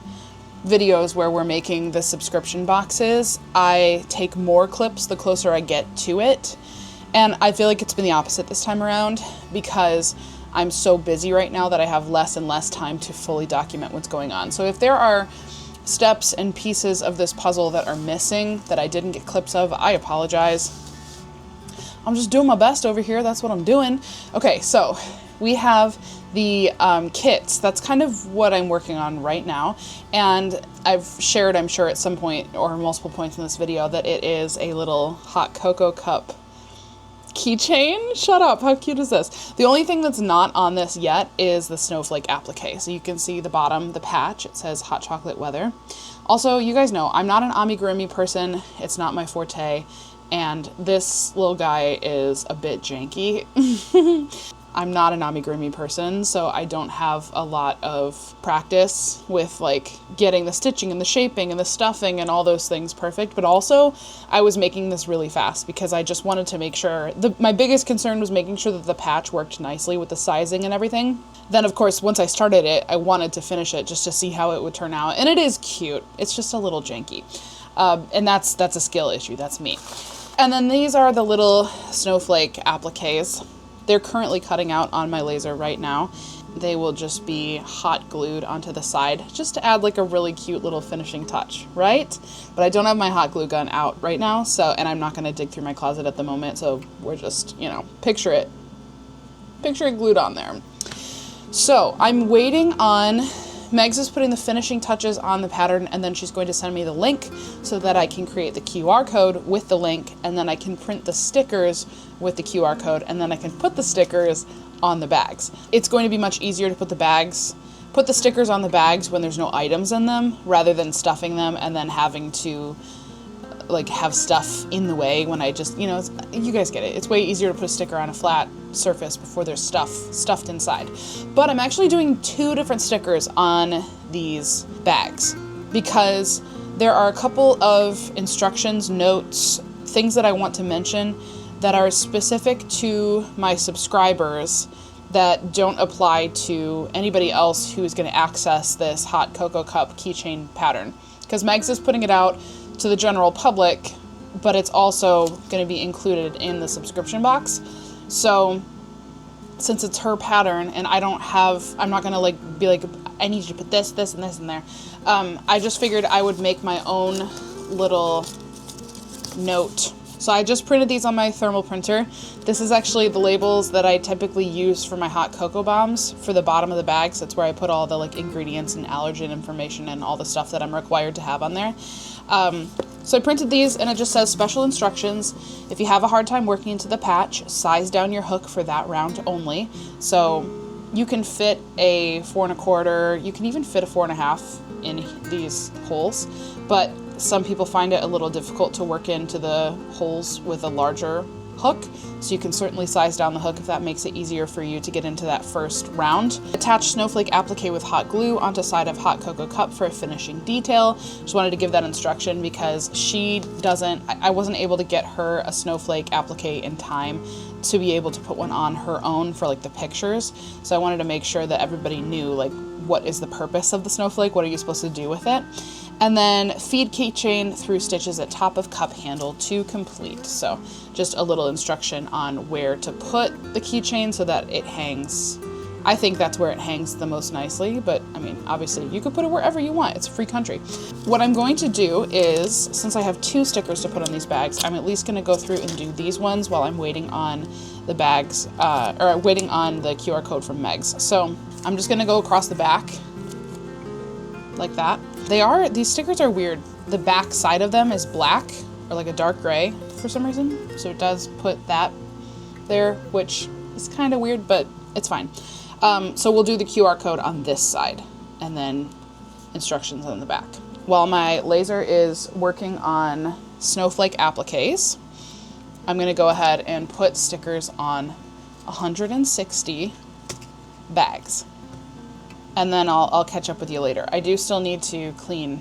videos where we're making the subscription boxes, I take more clips the closer I get to it. And I feel like it's been the opposite this time around, because I'm so busy right now that I have less and less time to fully document what's going on. So if there are steps and pieces of this puzzle that are missing that I didn't get clips of, I apologize. I'm just doing my best over here. That's what I'm doing. Okay, so we have the kits. That's kind of what I'm working on right now. And I've shared, I'm sure at some point or multiple points in this video, that it is a little hot cocoa cup keychain. Shut up, how cute is this? The only thing that's not on this yet is the snowflake applique. So you can see the bottom, the patch, it says hot chocolate weather. Also, you guys know, I'm not an amigurumi person, it's not my forte, and this little guy is a bit janky. I'm not an amigurumi person, so I don't have a lot of practice with like getting the stitching and the shaping and the stuffing and all those things perfect. But also, I was making this really fast because I just wanted to make sure, my biggest concern was making sure that the patch worked nicely with the sizing and everything. Then of course, once I started it, I wanted to finish it just to see how it would turn out. And it is cute, it's just a little janky. And that's a skill issue, that's me. And then these are the little snowflake appliques. They're currently cutting out on my laser right now. They will just be hot glued onto the side just to add like a really cute little finishing touch, right? But I don't have my hot glue gun out right now, so, and I'm not gonna dig through my closet at the moment, so we're just, you know, picture it glued on there. So I'm waiting on, Megs is putting the finishing touches on the pattern, and then she's going to send me the link so that I can create the QR code with the link, and then I can print the stickers with the QR code, and then I can put the stickers on the bags. It's going to be much easier to put the stickers on the bags when there's no items in them, rather than stuffing them and then having to like have stuff in the way when I just, you know, you guys get it. It's way easier to put a sticker on a flat surface before there's stuff stuffed inside. But I'm actually doing 2 different stickers on these bags because there are a couple of instructions, notes, things that I want to mention that are specific to my subscribers that don't apply to anybody else who is going to access this hot cocoa cup keychain pattern. Because Megs is putting it out to the general public, but it's also going to be included in the subscription box. So since it's her pattern and I'm not going to like be like, I need you to put this, this, and this in there. I just figured I would make my own little note. So I just printed these on my thermal printer. This is actually the labels that I typically use for my hot cocoa bombs for the bottom of the bags. That's where I put all the like ingredients and allergen information and all the stuff that I'm required to have on there. So I printed these and it just says special instructions. If you have a hard time working into the patch, size down your hook for that round only. So you can fit a 4 1/4, you can even fit a 4 1/2 in these holes, but some people find it a little difficult to work into the holes with a larger hook, so you can certainly size down the hook if that makes it easier for you to get into that first round. Attach snowflake applique with hot glue onto side of hot cocoa cup for a finishing detail. Just wanted to give that instruction because I wasn't able to get her a snowflake applique in time to be able to put one on her own for like the pictures. So I wanted to make sure that everybody knew like what is the purpose of the snowflake, what are you supposed to do with it. And then feed keychain through stitches at top of cup handle to complete. So just a little instruction on where to put the keychain so that it hangs. I think that's where it hangs the most nicely, but I mean, obviously you could put it wherever you want. It's a free country. What I'm going to do is, since I have 2 stickers to put on these bags, I'm at least gonna go through and do these ones while I'm waiting on the bags, or waiting on the QR code from Megs. So I'm just gonna go across the back like that. These stickers are weird. The back side of them is black or like a dark gray for some reason. So it does put that there, which is kind of weird, but it's fine. So we'll do the QR code on this side and then instructions on the back. While my laser is working on snowflake appliques, I'm gonna go ahead and put stickers on 160 bags. And then I'll catch up with you later. I do still need to clean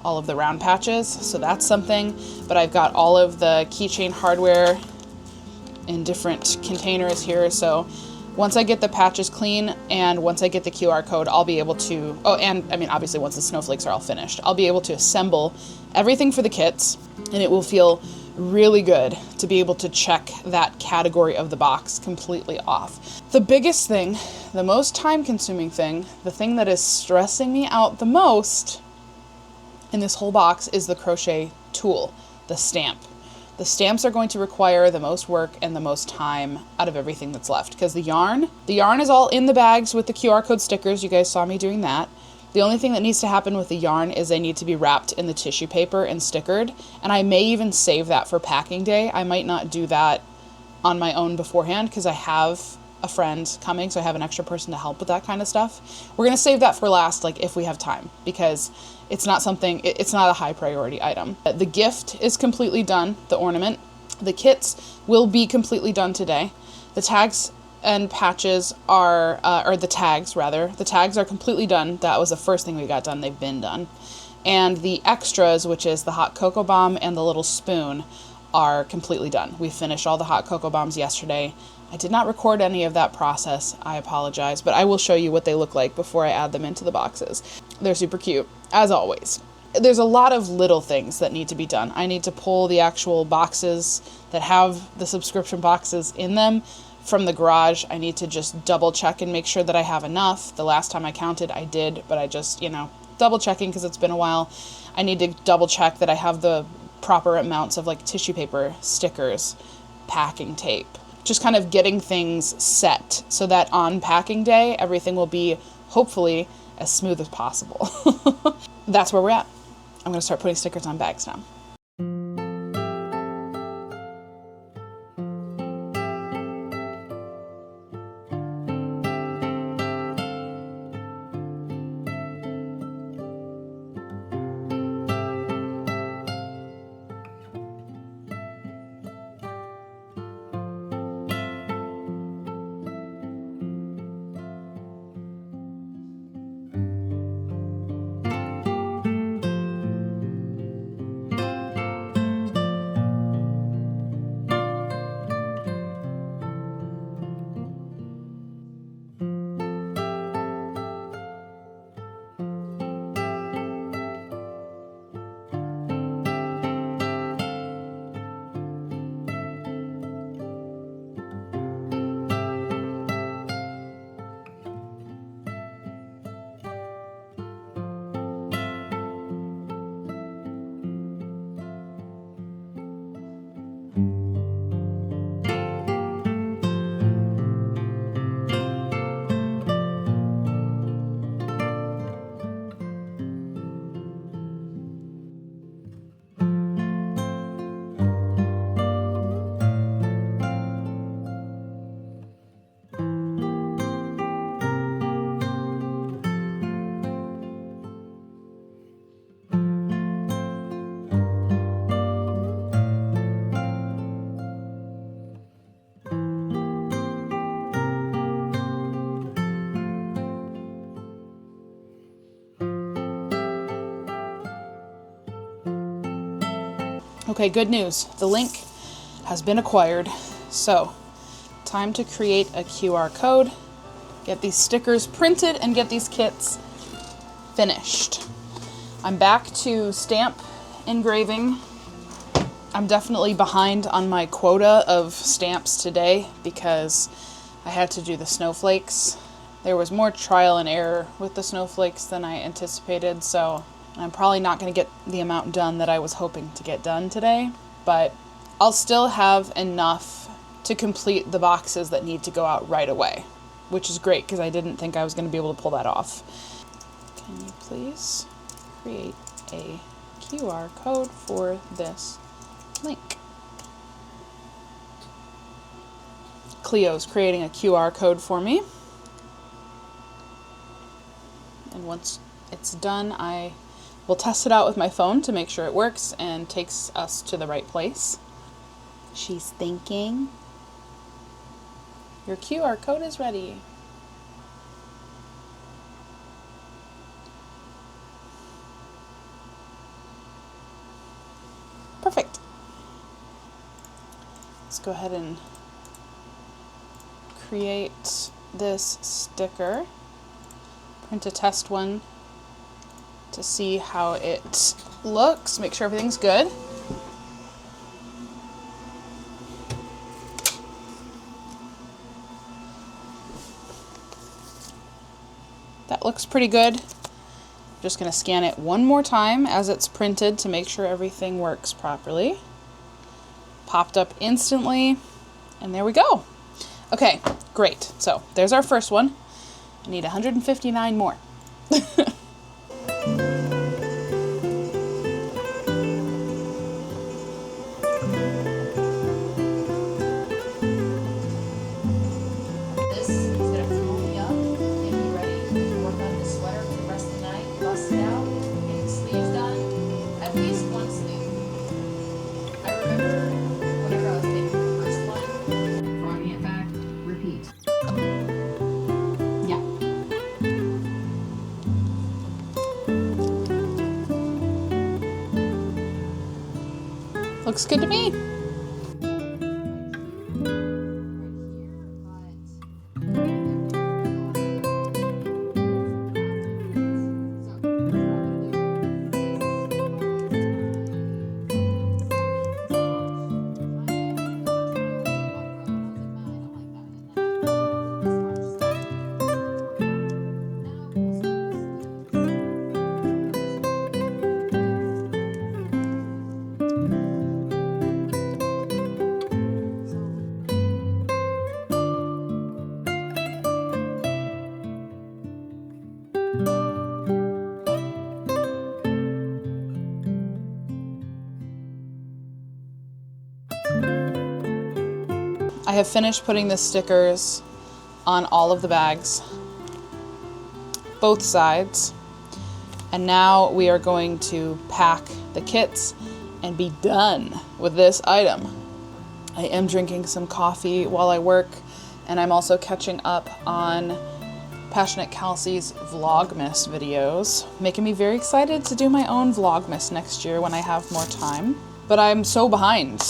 all of the round patches, so that's something, but I've got all of the keychain hardware in different containers here, so once I get the patches clean and once I get the QR code, I'll be able to, oh, and I mean, obviously once the snowflakes are all finished, I'll be able to assemble everything for the kits, and it will feel really good to be able to check that category of the box completely off. The biggest thing, the most time-consuming thing, the thing that is stressing me out the most in this whole box is the crochet tool, the stamp The stamps are going to require the most work and the most time out of everything that's left, because the yarn is all in the bags with the QR code stickers. You guys saw me doing that. The only thing that needs to happen with the yarn is they need to be wrapped in the tissue paper and stickered, and I may even save that for packing day. I might not do that on my own beforehand because I have a friend coming, so I have an extra person to help with that kind of stuff. We're going to save that for last, like if we have time, because it's not a high priority item. The gift is completely done, the ornament. The kits will be completely done today. The tags and patches are, or the tags rather, the tags are completely done. That was the first thing we got done. They've been done. And the extras, which is the hot cocoa bomb and the little spoon, are completely done. We finished all the hot cocoa bombs yesterday. I did not record any of that process. I apologize, but I will show you what they look like before I add them into the boxes. They're super cute, as always. There's a lot of little things that need to be done. I need to pull the actual boxes that have the subscription boxes in them from the garage. I need to just double check and make sure that I have enough. The last time I counted, I did, but I just, double checking because it's been a while. I need to double check that I have the proper amounts of like tissue paper, stickers, packing tape. Just kind of getting things set so that on packing day, everything will be hopefully as smooth as possible. That's where we're at. I'm going to start putting stickers on bags now. Okay, good news. The link has been acquired. So, time to create a QR code, get these stickers printed, and get these kits finished. I'm back to stamp engraving. I'm definitely behind on my quota of stamps today because I had to do the snowflakes. There was more trial and error with the snowflakes than I anticipated, so I'm probably not going to get the amount done that I was hoping to get done today, but I'll still have enough to complete the boxes that need to go out right away, which is great because I didn't think I was going to be able to pull that off. Can you please create a QR code for this link? Cleo's creating a QR code for me. And once it's done, I will test it out with my phone to make sure it works and takes us to the right place. She's thinking. Your QR code is ready. Perfect. Let's go ahead and create this sticker. Print a test one to see how it looks. Make sure everything's good. That looks pretty good. I'm just going to scan it one more time as it's printed to make sure everything works properly. popped up instantly, and there we go. Okay, great. So there's our first one. I need 159 more. This is gonna fuel me up and be ready to work on this sweater for the rest of the night, bust it out, get the sleeves done, at least one sleeve. I remember whenever I was making the first one, drawing it back, repeat. Yeah. Looks good to me. I have finished putting the stickers on all of the bags, both sides, and now we are going to pack the kits and be done with this item. I am drinking some coffee while I work, and I'm also catching up on Passionate Kelsey's Vlogmas videos, making me very excited to do my own Vlogmas next year when I have more time. But I'm so behind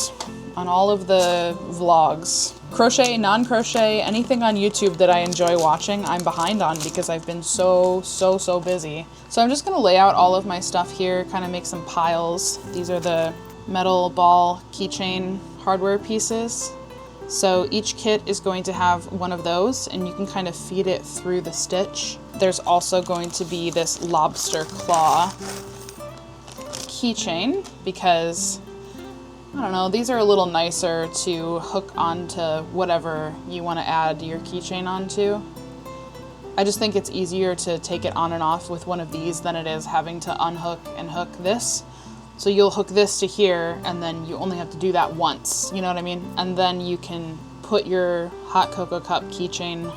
on all of the vlogs. Crochet, non-crochet, anything on YouTube that I enjoy watching, I'm behind on because I've been so busy. So I'm just gonna lay out all of my stuff here, kind of make some piles. These are the metal ball keychain hardware pieces. So each kit is going to have one of those, and you can kind of feed it through the stitch. There's also going to be this lobster claw keychain because, I don't know, these are a little nicer to hook onto whatever you want to add your keychain onto. I just think it's easier to take it on and off with one of these than it is having to unhook and hook this. So you'll hook this to here, and then you only have to do that once, you know what I mean? And then you can put your hot cocoa cup keychain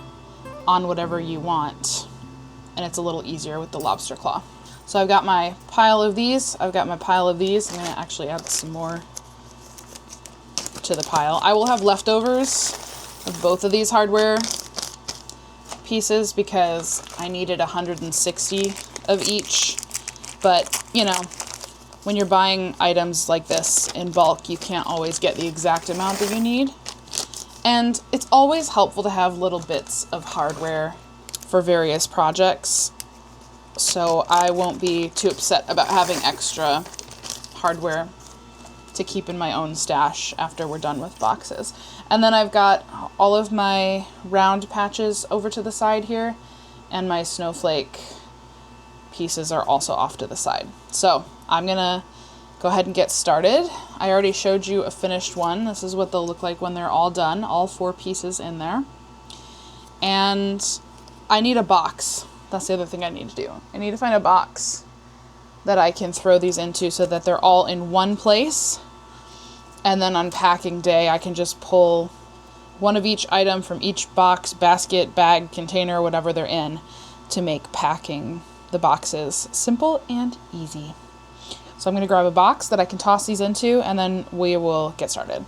on whatever you want, and it's a little easier with the lobster claw. So I've got my pile of these, I've got my pile of these. I'm gonna actually add some more to the pile. I will have leftovers of both of these hardware pieces because I needed 160 of each, but you know, when you're buying items like this in bulk, you can't always get the exact amount that you need. And it's always helpful to have little bits of hardware for various projects. So I won't be too upset about having extra hardware to keep in my own stash after we're done with boxes. And then I've got all of my round patches over to the side here, and my snowflake pieces are also off to the side. So I'm gonna go ahead and get started. I already showed you a finished one. This is what they'll look like when they're all done, all 4 pieces in there. And I need a box. That's the other thing I need to do. I need to find a box that I can throw these into so that they're all in one place. And then on packing day, I can just pull one of each item from each box, basket, bag, container, whatever they're in, to make packing the boxes simple and easy. So I'm going to grab a box that I can toss these into, and then we will get started.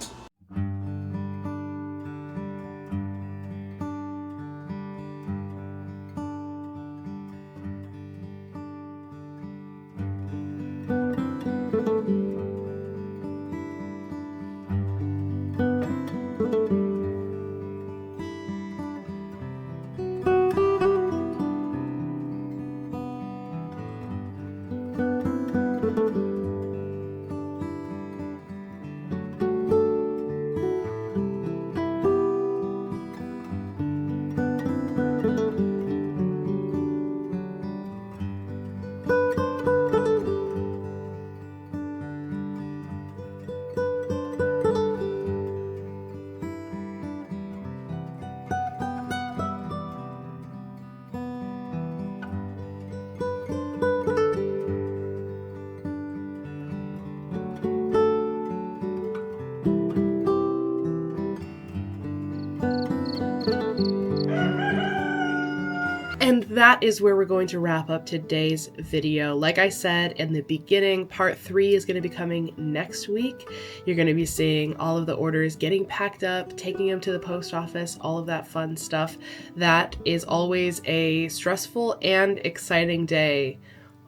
that is where we're going to wrap up today's video. Like I said in the beginning, part 3 is going to be coming next week. You're going to be seeing all of the orders getting packed up, taking them to the post office, all of that fun stuff. That is always a stressful and exciting day,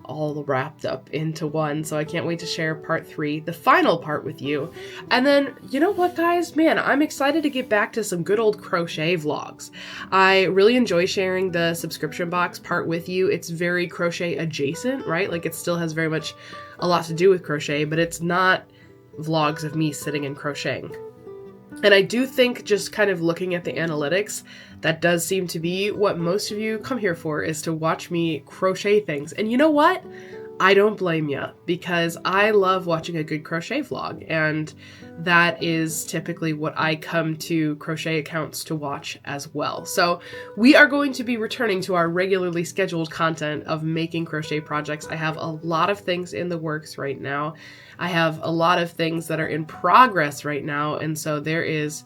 all wrapped up into one. So I can't wait to share part 3, the final part, with you. And then, you know what, guys? Man, I'm excited to get back to some good old crochet vlogs. I really enjoy sharing the subscription box part with you. It's very crochet adjacent, right? Like, it still has very much a lot to do with crochet, but it's not vlogs of me sitting and crocheting. And I do think, just kind of looking at the analytics, that does seem to be what most of you come here for, is to watch me crochet things. And you know what? I don't blame ya, because I love watching a good crochet vlog, and that is typically what I come to crochet accounts to watch as well. So we are going to be returning to our regularly scheduled content of making crochet projects. I have a lot of things in the works right now. I have a lot of things that are in progress right now, and so there is,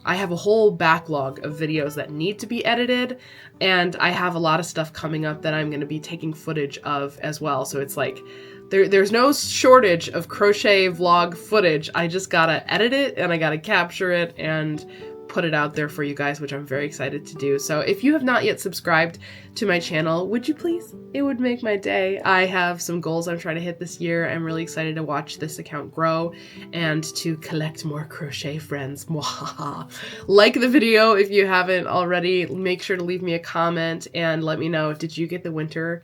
I have a whole backlog of videos that need to be edited, and I have a lot of stuff coming up that I'm going to be taking footage of as well. So it's like, there's no shortage of crochet vlog footage. I just gotta edit it, and I gotta capture it and put it out there for you guys, which I'm very excited to do. So if you have not yet subscribed to my channel, would you please? It would make my day. I have some goals I'm trying to hit this year. I'm really excited to watch this account grow and to collect more crochet friends. Like the video if you haven't already. Make sure to leave me a comment and let me know, did you get the winter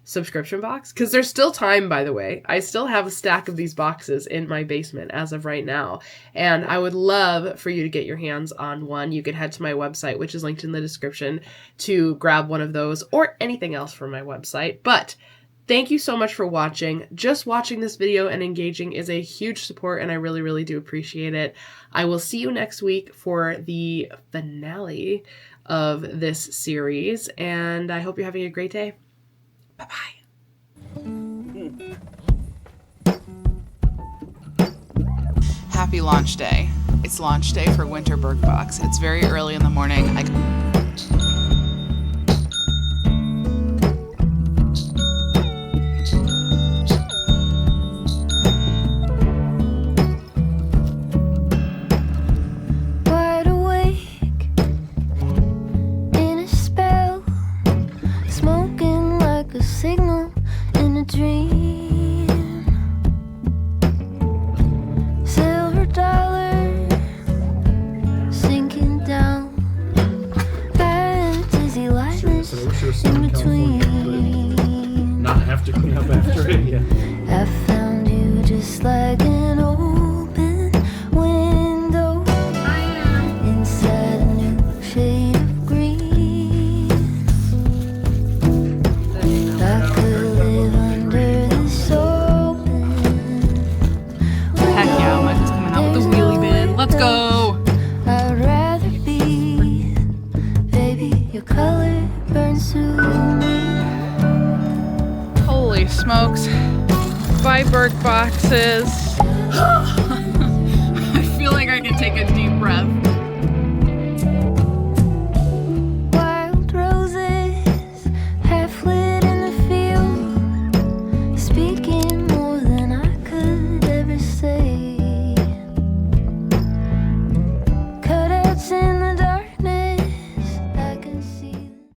subscription box? Because there's still time, by the way. I still have a stack of these boxes in my basement as of right now, and I would love for you to get your hands on one. You can head to my website, which is linked in the description, to grab one of those or anything else from my website. But thank you so much for watching. Just watching this video and engaging is a huge support, and I really, really do appreciate it. I will see you next week for the finale of this series, and I hope you're having a great day. Bye-bye. Happy launch day. It's launch day for Winter Berg Box. It's very early in the morning. Wide awake in a spell, smoking like a signal in a dream. Silver dollar sinking down, bad dizzy lightness in between. Not have to clean up after it, yeah. I found you just like an open window inside a new shade of green. I could live under this open. Heck yeah, Michael's coming out with the wheelie bin. Let's go! I'd rather be, baby, your color burns through me. Holy smokes. Buy Berg boxes. I feel like I can take a deep breath.